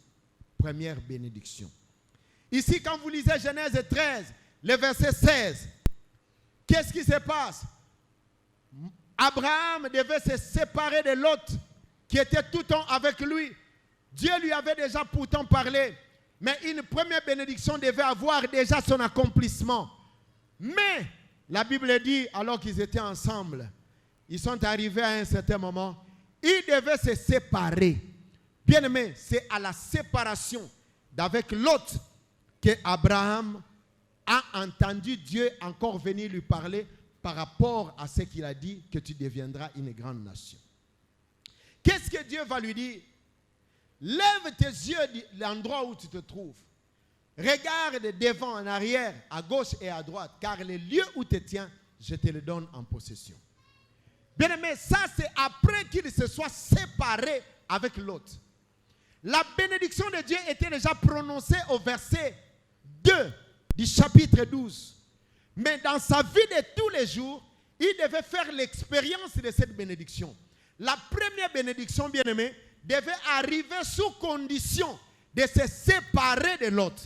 Première bénédiction. Ici, quand vous lisez Genèse 13, le verset 16, qu'est-ce qui se passe? Abraham devait se séparer de Lot, qui était tout le temps avec lui. Dieu lui avait déjà pourtant parlé, mais une première bénédiction devait avoir déjà son accomplissement. Mais la Bible dit, alors qu'ils étaient ensemble, ils sont arrivés à un certain moment, ils devaient se séparer. Bien aimé, c'est à la séparation d'avec Lot que Abraham a entendu Dieu encore venir lui parler par rapport à ce qu'il a dit, que tu deviendras une grande nation. Qu'est-ce que Dieu va lui dire? Lève tes yeux de l'endroit où tu te trouves. Regarde devant, en arrière, à gauche et à droite, car le lieu où tu te tiens, je te le donne en possession. Bien aimé, ça c'est après qu'il se soit séparé avec l'autre. La bénédiction de Dieu était déjà prononcée au verset 2 du chapitre 12. Mais dans sa vie de tous les jours, il devait faire l'expérience de cette bénédiction. La première bénédiction, bien aimé, devait arriver sous condition de se séparer de l'autre.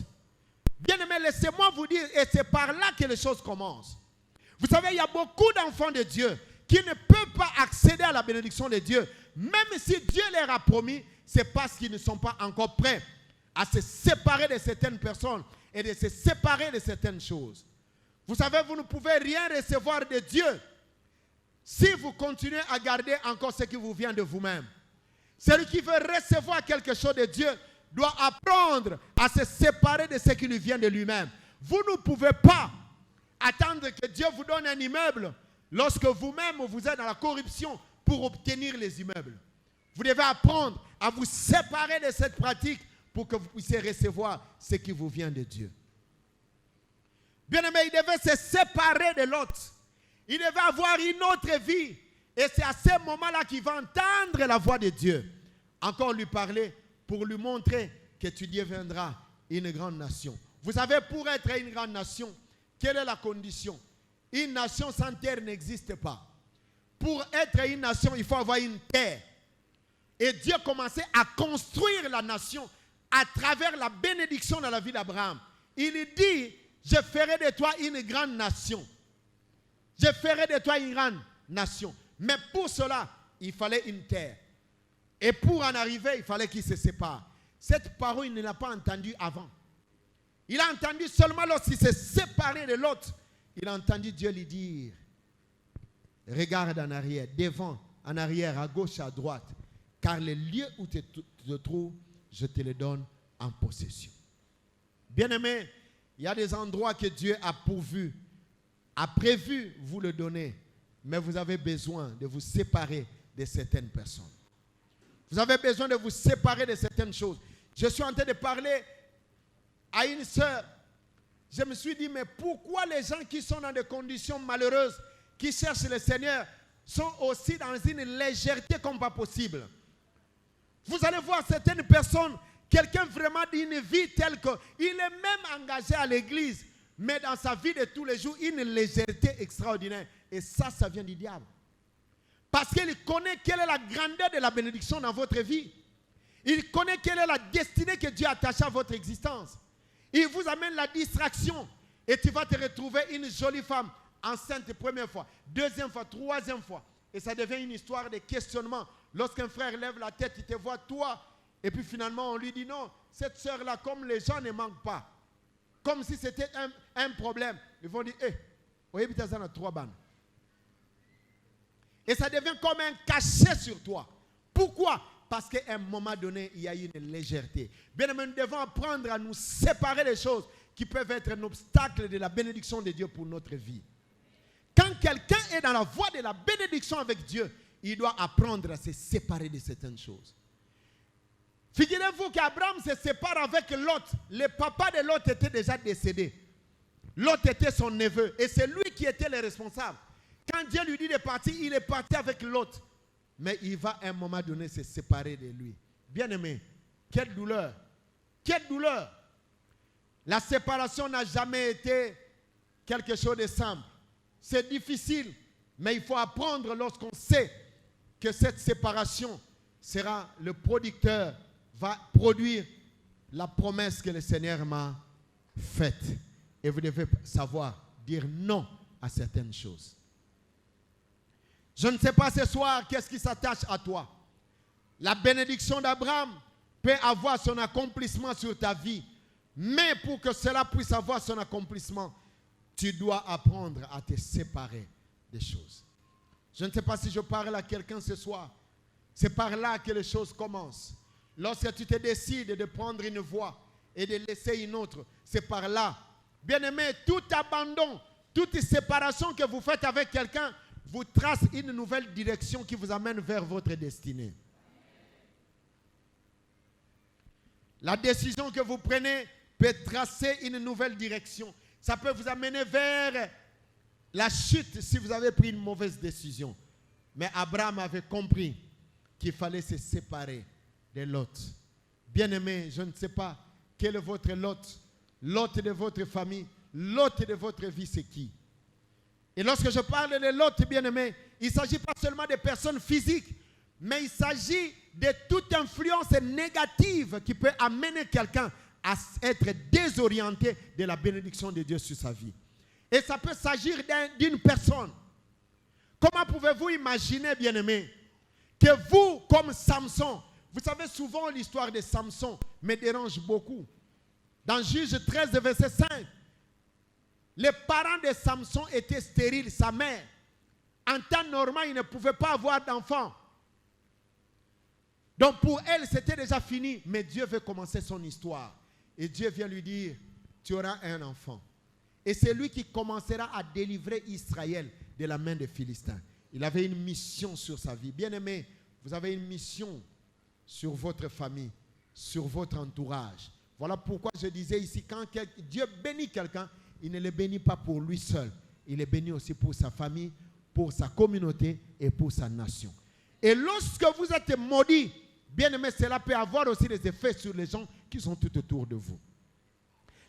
Bien aimé, laissez-moi vous dire, et c'est par là que les choses commencent. Vous savez, il y a beaucoup d'enfants de Dieu qui ne peuvent pas accéder à la bénédiction de Dieu. Même si Dieu leur a promis, c'est parce qu'ils ne sont pas encore prêts à se séparer de certaines personnes et de se séparer de certaines choses. Vous savez, vous ne pouvez rien recevoir de Dieu si vous continuez à garder encore ce qui vous vient de vous-même. Celui qui veut recevoir quelque chose de Dieu doit apprendre à se séparer de ce qui lui vient de lui-même. Vous ne pouvez pas attendre que Dieu vous donne un immeuble lorsque vous-même vous êtes dans la corruption pour obtenir les immeubles. Vous devez apprendre à vous séparer de cette pratique pour que vous puissiez recevoir ce qui vous vient de Dieu. Bien-aimé, il devait se séparer de l'autre. Il devait avoir une autre vie. Et c'est à ce moment-là qu'il va entendre la voix de Dieu. Encore lui parler pour lui montrer que tu deviendras une grande nation. Vous savez, pour être une grande nation, quelle est la condition? Une nation sans terre n'existe pas. Pour être une nation, il faut avoir une terre. Et Dieu commençait à construire la nation à travers la bénédiction dans la vie d'Abraham. Il dit, je ferai de toi une grande nation. Je ferai de toi une grande nation. Mais pour cela, il fallait une terre. Et pour en arriver, il fallait qu'il se sépare. Cette parole, il ne l'a pas entendue avant. Il a entendu seulement lorsqu'il s'est séparé de l'autre. Il a entendu Dieu lui dire, regarde en arrière, devant, en arrière, à gauche, à droite. Car le lieu où tu te trouves, je te le donne en possession. Bien-aimé, il y a des endroits que Dieu a pourvu, a prévu vous le donner. Mais vous avez besoin de vous séparer de certaines personnes. Vous avez besoin de vous séparer de certaines choses. Je suis en train de parler à une sœur. Je me suis dit, mais pourquoi les gens qui sont dans des conditions malheureuses, qui cherchent le Seigneur, sont aussi dans une légèreté comme pas possible? Vous allez voir certaines personnes, quelqu'un vraiment d'une vie telle qu'il est même engagé à l'église, mais dans sa vie de tous les jours, une légèreté extraordinaire. Et ça vient du diable. Parce qu'il connaît quelle est la grandeur de la bénédiction dans votre vie. Il connaît quelle est la destinée que Dieu a attachée à votre existence. Il vous amène la distraction. Et tu vas te retrouver une jolie femme enceinte première fois, deuxième fois, troisième fois. Et ça devient une histoire de questionnement. Lorsqu'un frère lève la tête, il te voit toi. Et puis finalement, on lui dit non, cette sœur-là, comme les gens ne manquent pas. Comme si c'était un problème. Ils vont dire, vous avez ça dans 3 bandes. Et ça devient comme un cachet sur toi. Pourquoi? Parce qu'à un moment donné, il y a une légèreté. Bien aimé, nous devons apprendre à nous séparer des choses qui peuvent être un obstacle de la bénédiction de Dieu pour notre vie. Quand quelqu'un est dans la voie de la bénédiction avec Dieu, il doit apprendre à se séparer de certaines choses. Figurez-vous qu'Abraham se sépare avec Lot. Le papa de Lot était déjà décédé. Lot était son neveu et c'est lui qui était le responsable. Quand Dieu lui dit de partir, il est parti avec Lot. Mais il va à un moment donné se séparer de lui. Bien-aimé, quelle douleur. Quelle douleur. La séparation n'a jamais été quelque chose de simple. C'est difficile, mais il faut apprendre lorsqu'on sait que cette séparation sera le producteur, va produire la promesse que le Seigneur m'a faite. Et vous devez savoir dire non à certaines choses. Je ne sais pas ce soir qu'est-ce qui s'attache à toi. La bénédiction d'Abraham peut avoir son accomplissement sur ta vie. Mais pour que cela puisse avoir son accomplissement, tu dois apprendre à te séparer des choses. Je ne sais pas si je parle à quelqu'un ce soir. C'est par là que les choses commencent. Lorsque tu te décides de prendre une voie et de laisser une autre, c'est par là. Bien-aimé, tout abandon, toute séparation que vous faites avec quelqu'un, vous trace une nouvelle direction qui vous amène vers votre destinée. La décision que vous prenez peut tracer une nouvelle direction. Ça peut vous amener vers la chute si vous avez pris une mauvaise décision. Mais Abraham avait compris qu'il fallait se séparer de Lot. Bien-aimé, je ne sais pas quel est votre Lot. Lot de votre famille, Lot de votre vie, c'est qui? Et lorsque je parle de Lot, bien-aimé, il ne s'agit pas seulement de personnes physiques, mais il s'agit de toute influence négative qui peut amener quelqu'un à être désorienté de la bénédiction de Dieu sur sa vie. Et ça peut s'agir d'une personne. Comment pouvez-vous imaginer, bien-aimé, que vous, comme Samson, vous savez souvent l'histoire de Samson me dérange beaucoup. Dans Juge 13, verset 5, les parents de Samson étaient stériles, sa mère. En temps normal, il ne pouvait pas avoir d'enfant. Donc pour elle, c'était déjà fini. Mais Dieu veut commencer son histoire. Et Dieu vient lui dire, tu auras un enfant. Et c'est lui qui commencera à délivrer Israël de la main des Philistins. Il avait une mission sur sa vie. Bien-aimé, vous avez une mission sur votre famille, sur votre entourage. Voilà pourquoi je disais ici, quand Dieu bénit quelqu'un, il ne le bénit pas pour lui seul. Il est béni aussi pour sa famille, pour sa communauté et pour sa nation. Et lorsque vous êtes maudit, bien aimé, cela peut avoir aussi des effets sur les gens qui sont tout autour de vous.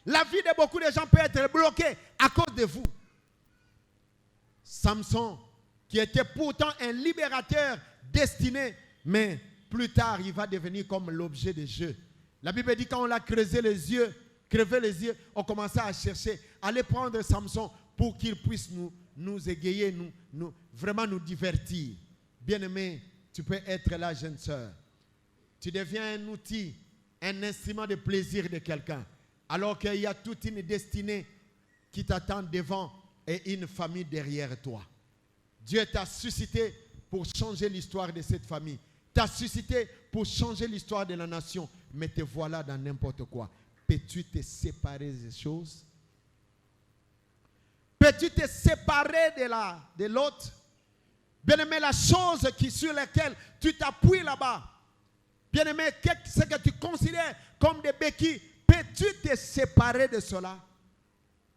La vie de beaucoup de gens peut être bloquée à cause de vous. Samson, qui était pourtant un libérateur destiné, mais plus tard, il va devenir comme l'objet de jeu. La Bible dit quand on l'a crevé les yeux, on commençait à chercher, à aller prendre Samson pour qu'il puisse nous égayer, vraiment nous divertir. Bien-aimé, tu peux être là, jeune sœur. Tu deviens un outil, un instrument de plaisir de quelqu'un, alors qu'il y a toute une destinée qui t'attend devant et une famille derrière toi. Dieu t'a suscité pour changer l'histoire de cette famille. T'a suscité pour changer l'histoire de la nation. Mais te voilà dans n'importe quoi. Peux-tu te séparer des choses? Peux-tu te séparer de l'autre? Bien-aimé, la chose sur laquelle tu t'appuies là-bas. Bien-aimé, ce que tu considères comme des béquilles, peux-tu te séparer de cela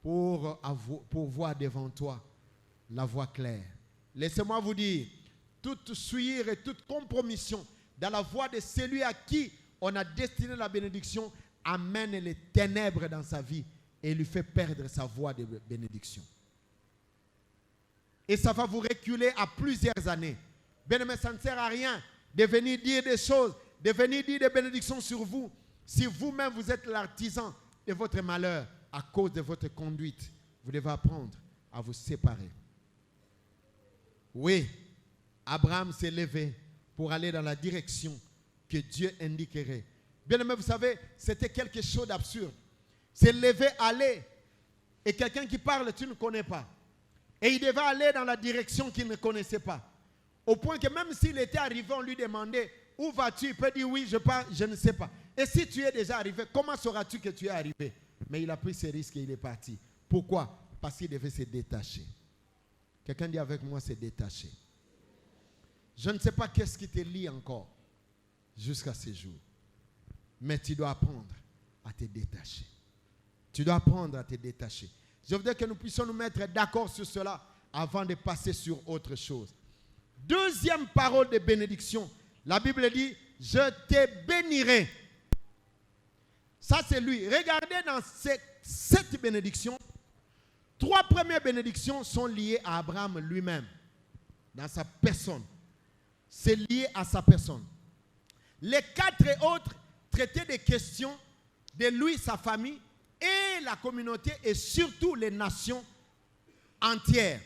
pour voir devant toi la voie claire? Laissez-moi vous dire, toute souillure et toute compromission dans la voie de celui à qui on a destiné la bénédiction amène les ténèbres dans sa vie et lui fait perdre sa voie de bénédiction. Et ça va vous reculer à plusieurs années. Bien aimé, ça ne sert à rien de venir dire des choses, de venir dire des bénédictions sur vous, si vous-même vous êtes l'artisan de votre malheur à cause de votre conduite. Vous devez apprendre à vous séparer. Oui, Abraham s'est levé pour aller dans la direction que Dieu indiquerait. Bien aimé, vous savez, c'était quelque chose d'absurde. C'est lever, aller, et quelqu'un qui parle, tu ne connais pas. Et il devait aller dans la direction qu'il ne connaissait pas. Au point que même s'il était arrivé, on lui demandait, où vas-tu? Il peut dire, oui, je pars, je ne sais pas. Et si tu es déjà arrivé, comment sauras-tu que tu es arrivé? Mais il a pris ses risques et il est parti. Pourquoi? Parce qu'il devait se détacher. Quelqu'un dit avec moi, se détacher. Je ne sais pas qu'est-ce qui te lie encore jusqu'à ce jour. Mais tu dois apprendre à te détacher. Tu dois apprendre à te détacher. Je voudrais que nous puissions nous mettre d'accord sur cela avant de passer sur autre chose. Deuxième parole de bénédiction. La Bible dit, je te bénirai. Ça c'est lui. Regardez dans cette bénédiction. 3 premières bénédictions sont liées à Abraham lui-même. Dans sa personne. C'est lié à sa personne. Les 4 autres traitaient des questions de lui, sa famille, et la communauté, et surtout les nations entières.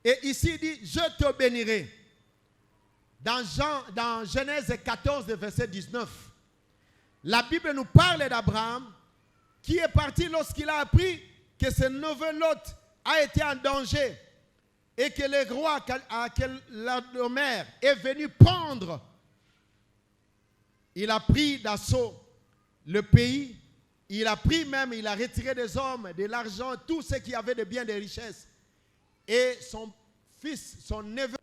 Et ici, il dit, je te bénirai. Dans Genèse 14, verset 19, la Bible nous parle d'Abraham, qui est parti lorsqu'il a appris que ce neveu Lot a été en danger, et que le roi Kedorlaomer est venu prendre. Il a pris d'assaut le pays. Il a retiré des hommes, de l'argent, tout ce qui avait de biens, de richesses. Et son fils, son neveu,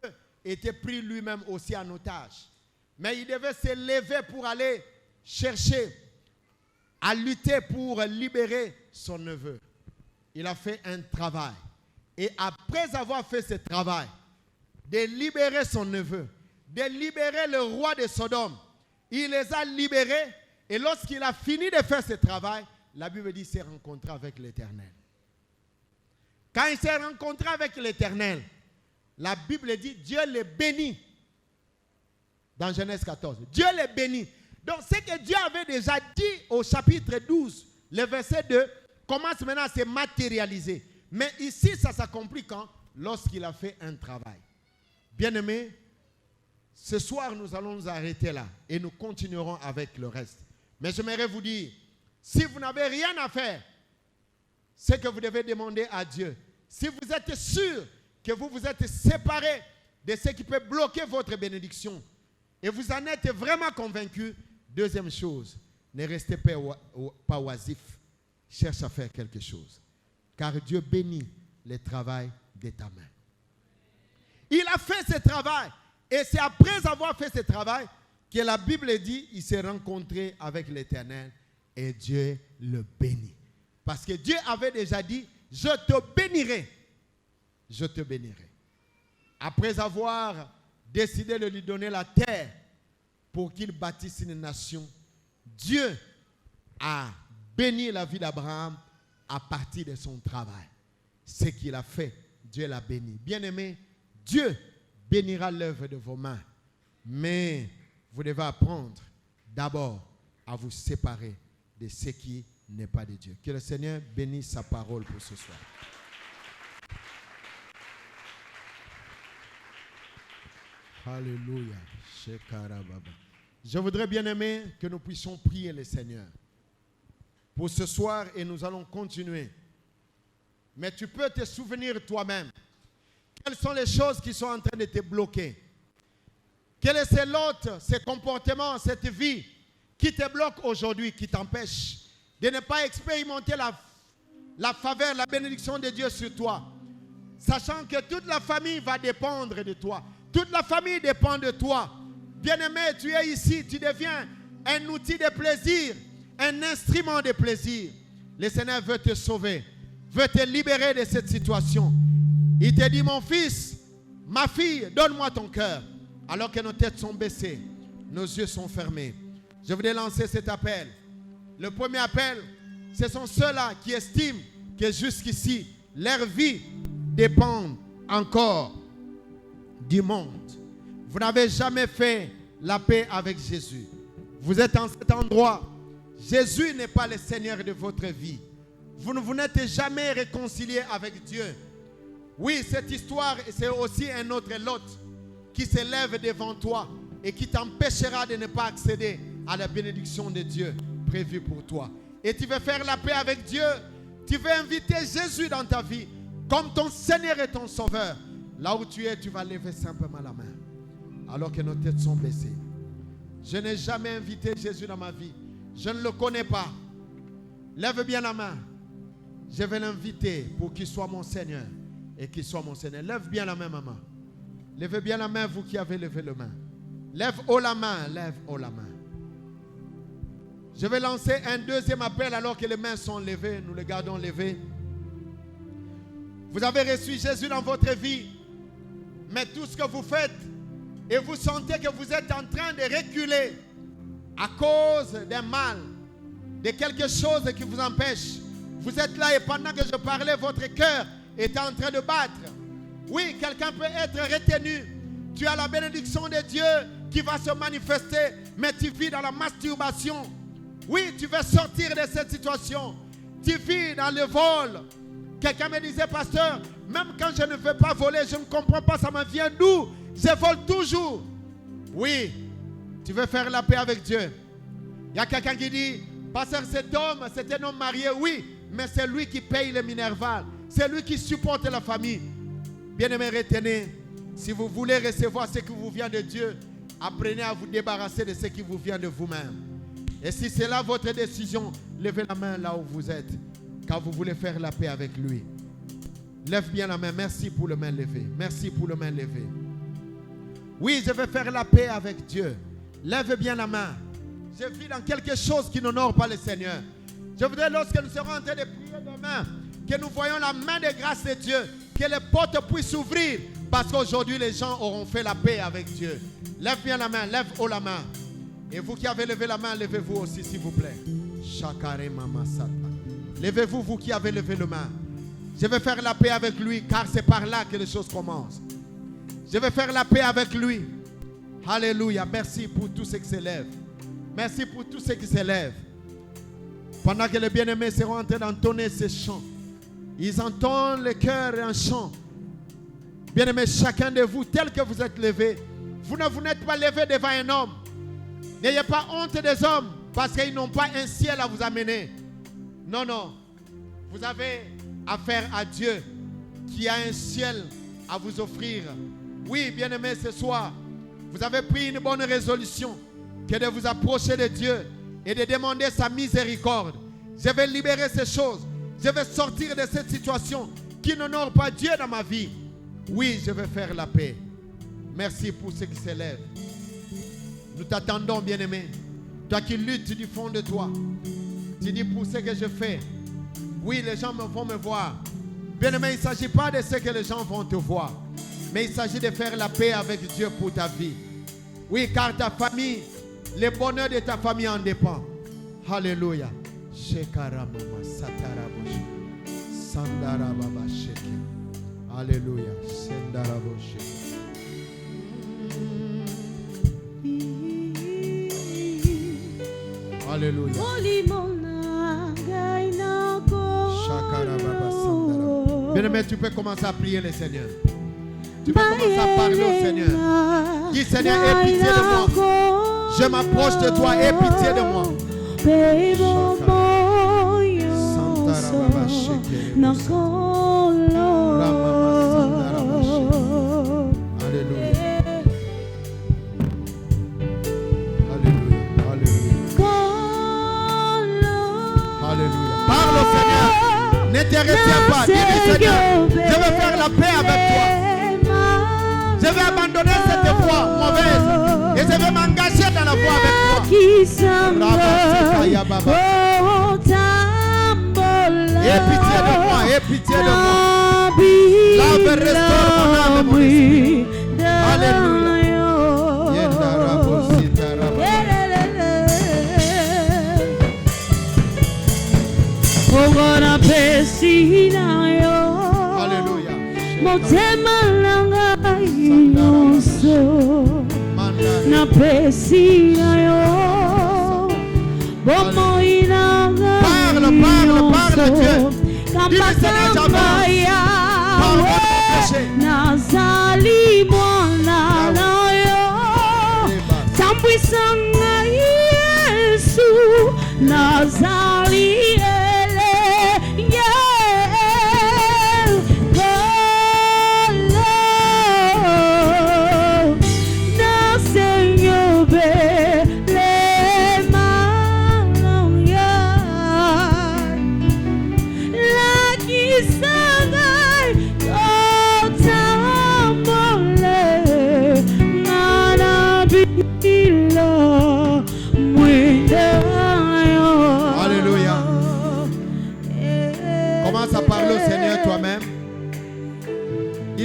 était pris lui-même aussi en otage. Mais il devait se lever pour aller chercher, à lutter pour libérer son neveu. Il a fait un travail. Et après avoir fait ce travail, de libérer son neveu, de libérer le roi de Sodome, il les a libérés. Et lorsqu'il a fini de faire ce travail, la Bible dit qu'il s'est rencontré avec l'Éternel. Quand il s'est rencontré avec l'Éternel, la Bible dit Dieu les bénit. Dans Genèse 14. Dieu les bénit. Donc ce que Dieu avait déjà dit au chapitre 12, le verset 2, commence maintenant à se matérialiser. Mais ici, ça s'accomplit quand? Lorsqu'il a fait un travail. Bien-aimés, ce soir, nous allons nous arrêter là et nous continuerons avec le reste. Mais j'aimerais vous dire, si vous n'avez rien à faire, c'est que vous devez demander à Dieu. Si vous êtes sûr que vous vous êtes séparé de ce qui peut bloquer votre bénédiction et vous en êtes vraiment convaincu, deuxième chose, ne restez pas oisif, cherche à faire quelque chose. Car Dieu bénit le travail de ta main. Il a fait ce travail Et c'est après avoir fait ce travail que la Bible dit il s'est rencontré avec l'Éternel et Dieu le bénit. Parce que Dieu avait déjà dit, je te bénirai. Je te bénirai. Après avoir décidé de lui donner la terre pour qu'il bâtisse une nation, Dieu a béni la vie d'Abraham à partir de son travail. Ce qu'il a fait, Dieu l'a béni. Bien-aimé, Dieu bénira l'œuvre de vos mains. Mais vous devez apprendre d'abord à vous séparer de ce qui n'est pas de Dieu. Que le Seigneur bénisse sa parole pour ce soir. Alléluia. Je voudrais bien aimer que nous puissions prier le Seigneur pour ce soir et nous allons continuer. Mais tu peux te souvenir toi-même. Quelles sont les choses qui sont en train de te bloquer? Quel est ce lot, ce comportement, cette vie qui te bloque aujourd'hui, qui t'empêche de ne pas expérimenter la faveur, la bénédiction de Dieu sur toi? Sachant que toute la famille va dépendre de toi. Toute la famille dépend de toi. Bien-aimé, tu es ici, tu deviens un outil de plaisir, un instrument de plaisir. Le Seigneur veut te sauver, veut te libérer de cette situation. Il te dit, mon fils, ma fille, donne-moi ton cœur. Alors que nos têtes sont baissées, nos yeux sont fermés. Je voudrais lancer cet appel. Le premier appel, ce sont ceux-là qui estiment que jusqu'ici, leur vie dépend encore du monde. Vous n'avez jamais fait la paix avec Jésus. Vous êtes en cet endroit. Jésus n'est pas le Seigneur de votre vie. Vous n'êtes jamais réconcilié avec Dieu. Oui, cette histoire, c'est aussi un autre lot qui s'élève devant toi et qui t'empêchera de ne pas accéder à la bénédiction de Dieu prévue pour toi. Et tu veux faire la paix avec Dieu. Tu veux inviter Jésus dans ta vie comme ton Seigneur et ton Sauveur. Là où tu es, tu vas lever simplement la main alors que nos têtes sont baissées. Je n'ai jamais invité Jésus dans ma vie. Je ne le connais pas. Lève bien la main. Je vais l'inviter pour qu'il soit mon Seigneur et qu'il soit mon Seigneur. Lève bien la main, maman. Levez bien la main, vous qui avez levé la main. Lève haut la main, lève haut la main. Je vais lancer un deuxième appel alors que les mains sont levées. Nous les gardons levées. Vous avez reçu Jésus dans votre vie, mais tout ce que vous faites, et vous sentez que vous êtes en train de reculer à cause d'un mal, de quelque chose qui vous empêche. Vous êtes là et pendant que je parlais, votre cœur était en train de battre. Oui, quelqu'un peut être retenu. Tu as la bénédiction de Dieu qui va se manifester, mais tu vis dans la masturbation. Oui, tu veux sortir de cette situation. Tu vis dans le vol. Quelqu'un me disait, pasteur, même quand je ne veux pas voler, je ne comprends pas, ça me vient d'où? Je vole toujours. Oui, tu veux faire la paix avec Dieu. Il y a quelqu'un qui dit, pasteur, cet homme, c'est un homme marié, oui, mais c'est lui qui paye le minerval. C'est lui qui supporte la famille. Bien-aimés, retenez, si vous voulez recevoir ce qui vous vient de Dieu, apprenez à vous débarrasser de ce qui vous vient de vous-même. Et si c'est là votre décision, levez la main là où vous êtes, quand vous voulez faire la paix avec lui. Lève bien la main. Merci pour le main levée. Merci pour le main levée. Oui, je vais faire la paix avec Dieu. Lève bien la main. Je vis dans quelque chose qui n'honore pas le Seigneur. Je voudrais, lorsque nous serons en train de prier demain, que nous voyons la main de grâce de Dieu, que les portes puissent s'ouvrir, parce qu'aujourd'hui les gens auront fait la paix avec Dieu. Lève bien la main, lève haut la main. Et vous qui avez levé la main, levez-vous aussi s'il vous plaît. Shakare Mama Sata. Levez-vous, vous qui avez levé la main. Je vais faire la paix avec lui, car c'est par là que les choses commencent. Je vais faire la paix avec lui. Alléluia. Merci pour tous ceux qui s'élèvent. Merci pour tous ceux qui s'élèvent. Pendant que les bien-aimés seront en train d'entonner ces chants, ils entendent le cœur en chant. Bien-aimés, chacun de vous, tel que vous êtes levé, vous n'êtes pas levé devant un homme. N'ayez pas honte des hommes, parce qu'ils n'ont pas un ciel à vous amener. Non, non. Vous avez affaire à Dieu, qui a un ciel à vous offrir. Oui, bien-aimés, ce soir, vous avez pris une bonne résolution, que de vous approcher de Dieu et de demander sa miséricorde. Je vais libérer ces choses. Je vais sortir de cette situation qui n'honore pas Dieu dans ma vie. Oui, je vais faire la paix. Merci pour ceux qui s'élèvent. Nous t'attendons, bien-aimé. Toi qui luttes du fond de toi. Tu dis pour ce que je fais. Oui, les gens vont me voir. Bien-aimé, il ne s'agit pas de ce que les gens vont te voir. Mais il s'agit de faire la paix avec Dieu pour ta vie. Oui, car ta famille, le bonheur de ta famille en dépend. Alléluia. Alléluia. Alléluia. Bien-aimé, tu peux commencer à prier le Seigneur. Tu peux commencer à parler au Seigneur. Dis Seigneur, aie pitié de moi. Je m'approche de toi, aie pitié de moi. Parle au Seigneur. Ne te retiens pas. Dis Seigneur, je vais faire la paix avec toi. Je vais abandonner cette voie mauvaise. Et je vais m'engager dans la voie avec toi. Aie pitié de moi. Aie pitié de moi. Lave et restaure mon âme et mon esprit. Alléluia. Alléluia. Motema langa inyoso na pesi na yo bomo inanga Parle Dieu. Kampatamba ya nazali mwana na yo Tambwisanga Yesu nazali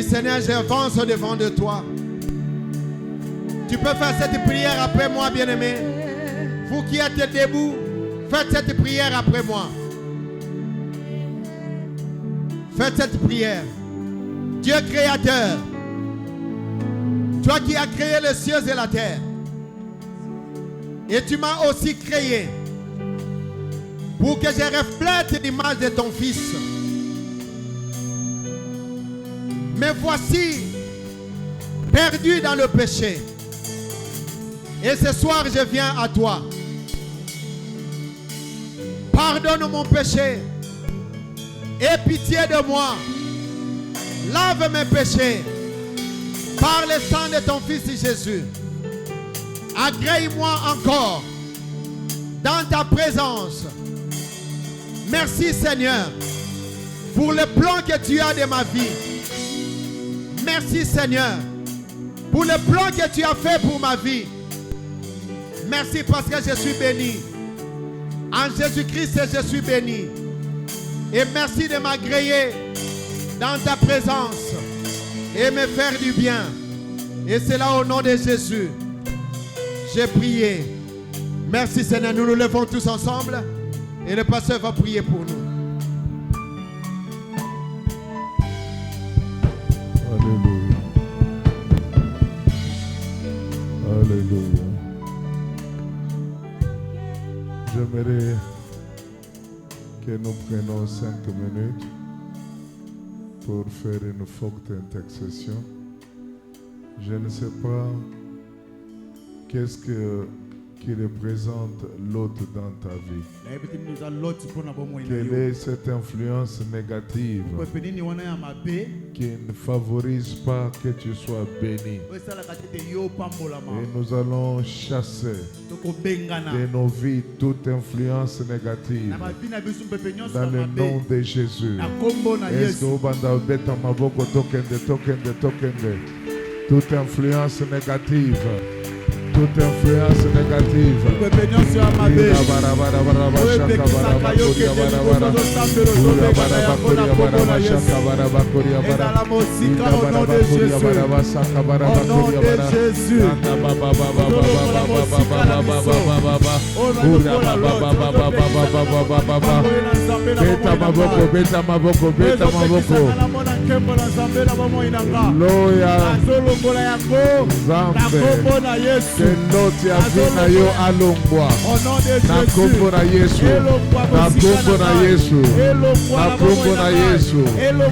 Seigneur, j'avance devant de toi. Tu peux faire cette prière après moi, bien-aimé. Vous qui êtes debout, faites cette prière après moi. Faites cette prière. Dieu créateur, toi qui as créé les cieux et la terre, et tu m'as aussi créé pour que je reflète l'image de ton Fils. Mais voici, perdu dans le péché. Et ce soir, je viens à toi. Pardonne mon péché. Aie pitié de moi. Lave mes péchés. Par le sang de ton Fils Jésus. Agrée-moi encore dans ta présence. Merci Seigneur pour le plan que tu as de ma vie. Merci Seigneur pour le plan que tu as fait pour ma vie. Merci parce que je suis béni. En Jésus-Christ, je suis béni. Et merci de m'agréer dans ta présence et me faire du bien. Et c'est là au nom de Jésus. J'ai prié. Merci Seigneur. Nous nous levons tous ensemble et le pasteur va prier pour nous. Alléluia. Alléluia. J'aimerais que nous prenions 5 minutes pour faire une forte intercession. Je ne sais pas qu'est-ce qui représente l'autre dans ta vie. Quelle est cette influence négative qui ne favorise pas que tu sois béni? Et nous allons chasser de nos vies toute influence négative dans le nom de Jésus. Est-ce que vous bandez bête en maboko tokende? toute influence négative. Toute influence négative. Noti avina yo alongwa na kombo na Yesu, na kombo na Yesu, na kombo na Yesu, na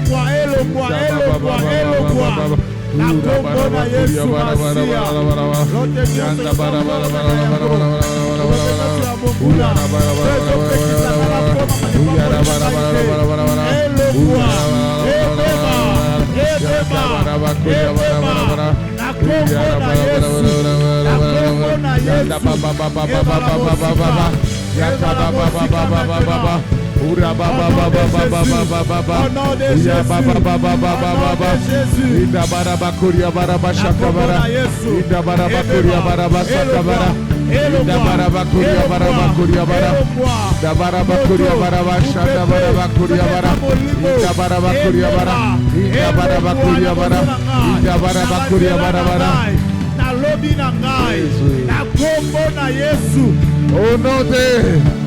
kombo na Yesu, au nom de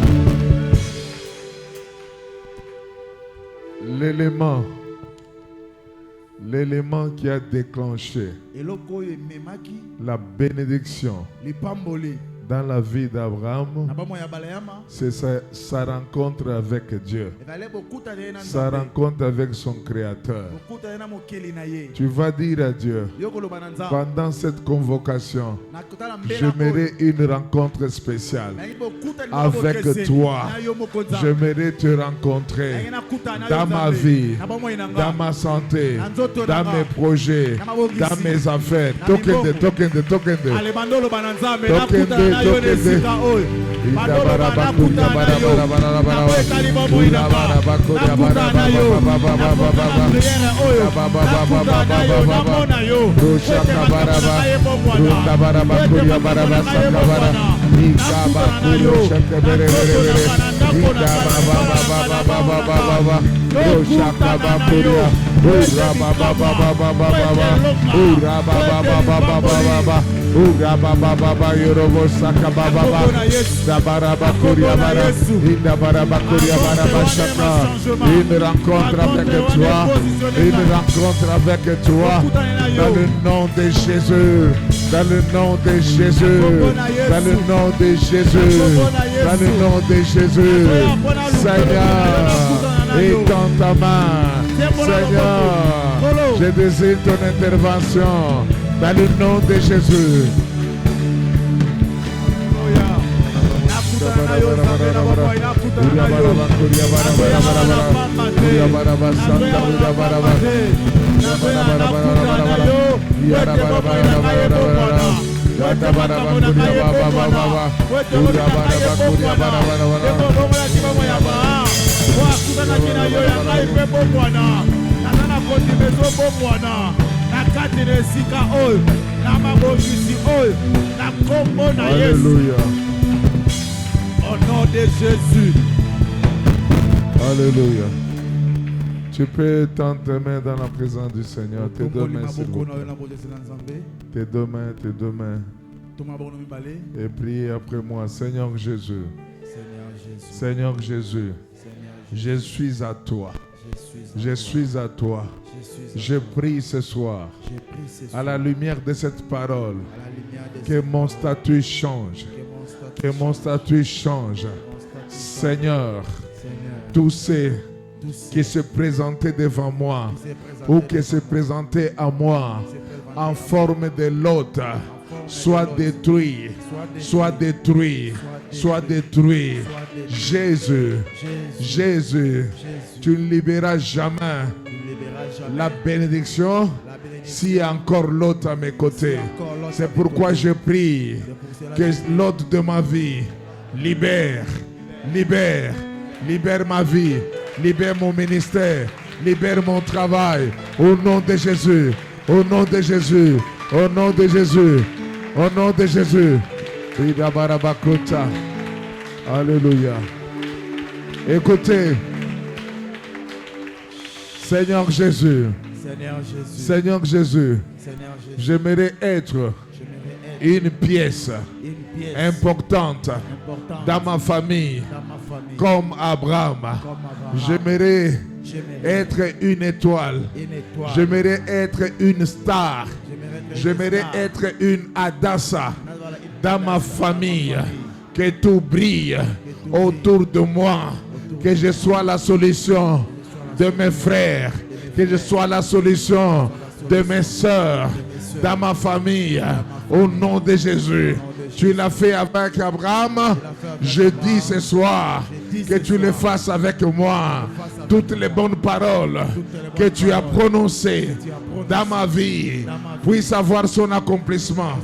l'élément qui a déclenché la bénédiction dans la vie d'Abraham, c'est sa rencontre avec Dieu, sa rencontre avec son Créateur. Tu vas dire à Dieu, pendant cette convocation, j'aimerais une rencontre spéciale avec toi. J'aimerais te rencontrer dans ma vie, dans ma santé, dans mes projets, dans mes affaires. Tokende. Une rencontre avec toi, dans le nom de Jésus, dans le nom de Jésus, dans le nom de Jésus, dans le nom de Jésus. Seigneur, étends ta main. Seigneur, je désire ton intervention dans le nom de Jésus. Alléluia. Au nom de Jésus. Alléluia. Tu peux tendre tes mains dans la présence du Seigneur. Tes deux mains, s'il vous plaît. Tes deux mains, tes deux mains. Et prie après moi. Seigneur Jésus. Seigneur Jésus. Je suis à toi. Je suis à toi. Je prie ce soir, à la lumière de cette parole, que mon statut change. Que mon statut change. Seigneur, tous ceux qui se présentaient devant moi ou qui se présentaient à moi en forme de l'autre, soit détruits, soit détruits, soit détruits. Jésus, Jésus, tu ne libéras jamais la bénédiction s'il y a encore l'autre à mes côtés. C'est pourquoi je prie que l'autre de ma vie libère ma vie, libère mon ministère, libère mon travail. Au nom de Jésus, au nom de Jésus, Au nom de Jésus. Au nom de Jésus. Alléluia. Écoutez. Seigneur Jésus. Seigneur Jésus. J'aimerais être une pièce importante dans ma famille. Comme Abraham. J'aimerais être une étoile. J'aimerais être une star. J'aimerais être une Adassa dans ma famille. Que tout brille autour de moi. Que je sois la solution de mes frères. Que je sois la solution de mes soeurs dans ma famille. Au nom de Jésus. Tu l'as fait avec Abraham. Je dis ce soir que tu le fasses avec moi. Toutes les bonnes paroles que tu as prononcées dans ma vie puissent avoir son accomplissement.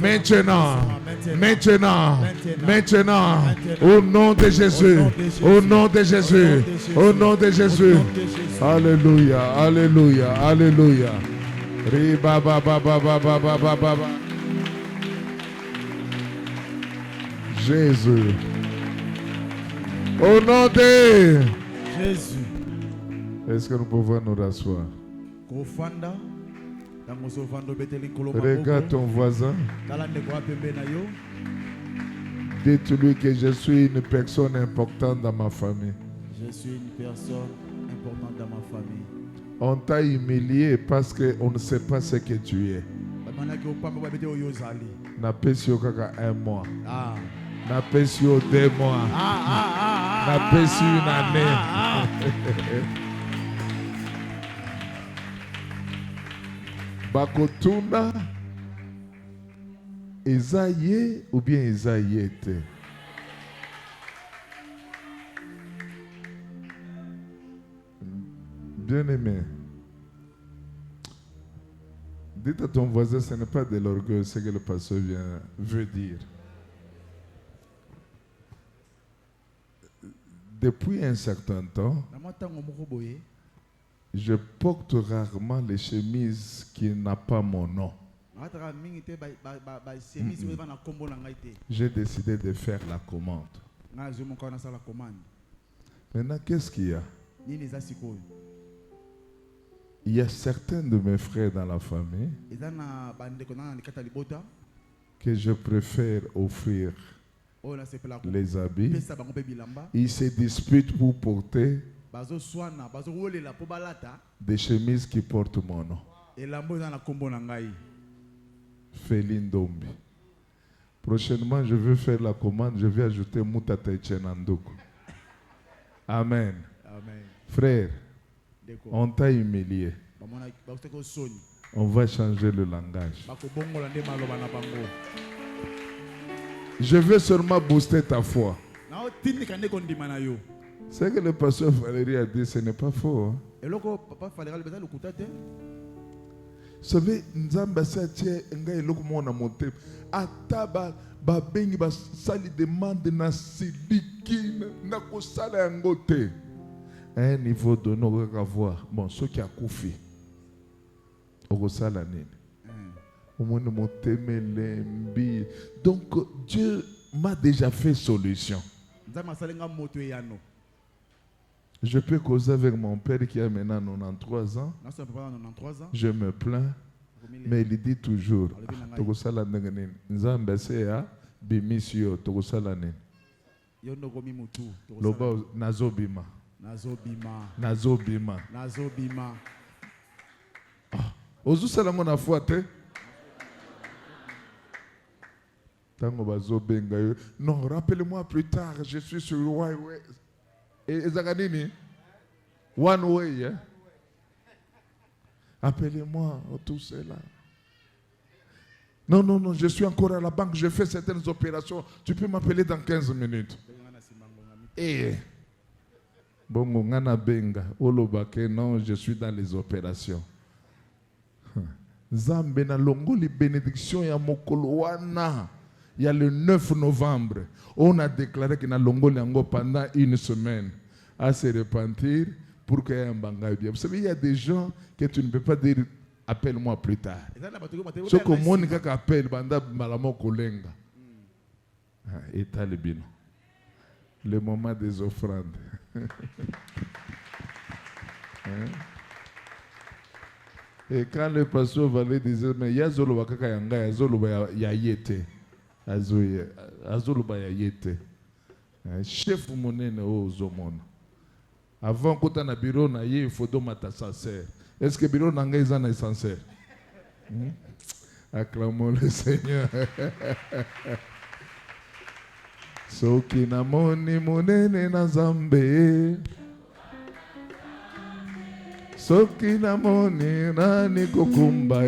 Maintenant, maintenant, maintenant, au nom de Jésus, au nom de Jésus, au nom de Jésus. Alléluia, alléluia, alléluia. Riba ba ba ba ba ba ba ba ba. Jésus. Au nom de Jésus. Est-ce que nous pouvons nous rasseoir? Regarde ton voisin. Dites-lui que je suis une personne importante dans ma famille. Je suis une personne importante dans ma famille. On t'a humilié parce qu'on ne sait pas ce que tu es. N'a pas su kaka un mois. N'a pas su 2 mois. N'a pas su une année. Bakotunda Esaïe ou bien Esaïe. Bien-aimé, dites à ton voisin, ce n'est pas de l'orgueil, ce que le pasteur veut dire. Depuis un certain temps, je porte rarement les chemises qui n'ont pas mon nom. J'ai décidé de faire la commande. Maintenant, qu'est-ce qu'il y a? Il y a certains de mes frères dans la famille que je préfère offrir les habits. Ils se disputent pour porter des chemises qui portent mon nom. Félindombi. Prochainement, je vais faire la commande. Je vais ajouter Moutata Echenandoukou. Amen. Frère, on t'a humilié. On va changer le langage. Je veux seulement booster ta foi. Ce que le pasteur Valérie a dit, ce n'est pas faux. Vous savez, Nzamba Satie Nga eloko mona monte. Ataba ba bengi ba sali demande na siliki na ko sala yangote. À un niveau de nos voir. Bon, ceux qui a koufi. Au sala nini. Donc Dieu m'a déjà fait solution. Je peux causer avec mon père qui a maintenant 93 ans. Je me plains, mais il dit toujours Nazobima. Non, rappelez-moi plus tard, je suis sur le highway. Et Zaganini, one way, hein? Appelez-moi, tout cela. Non, non, non, je suis encore à la banque, je fais certaines opérations. Tu peux m'appeler dans 15 minutes. Et Bongo ngana benga, olobake, non, je suis dans les opérations. Zambe na longoli bénédiction ya mokolowana. Il y a le 9 novembre, on a déclaré que na longoli yango pendant une semaine à se repentir pour qu'il y ait un bangaï bien. Vous savez, il y a des gens que tu ne peux pas dire appelle-moi plus tard. Ce que Monica appelle, banda malamo kolenga. État le bilan. Le moment des offrandes. Et quand le pasteur Valé disait, mais il y a Zolo Bakaka Yanga, il y a Zolo Yayete. Azolo Bayayete. Chef monene au Zomon. Avant que tu aies un bureau, il faut que sincère. Est-ce que le bureau est sincère? Acclamons le Seigneur. Soki na moni monene na Zambe. Soki na moni nani kokumba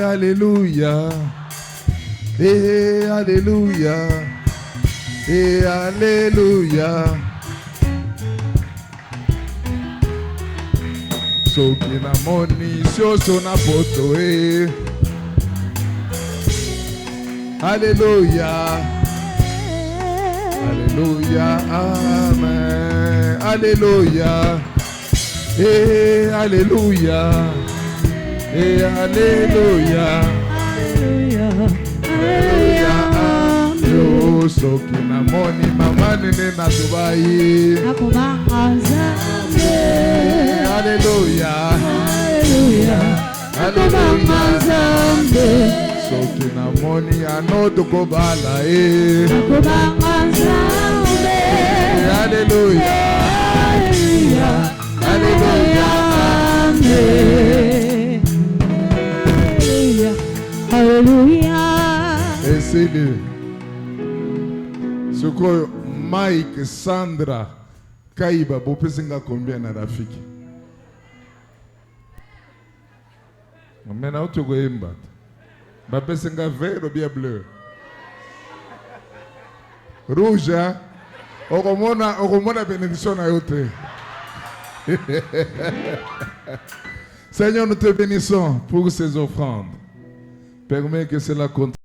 alléluia. Alléluia. Alléluia. Soki na moni soso na poto Alléluia. Alléluia. Amen. Alléluia. Alléluia. Alléluia. Yo soki na moni mama nene na Dubai. Alléluia. Alléluia. Soki na moni anoto kobala Alléluia. Alléluia. Alléluia. Essayez. Ce que Mike, Sandra, Kaiba, vous pensez combien na rafiki? Maintenant, tu vois un bat. Vous pensez vert ou bien bleu? Rouge, hein? On remonte la bénédiction à l'autre. Seigneur, nous te bénissons pour ces offrandes. Permets que cela continue.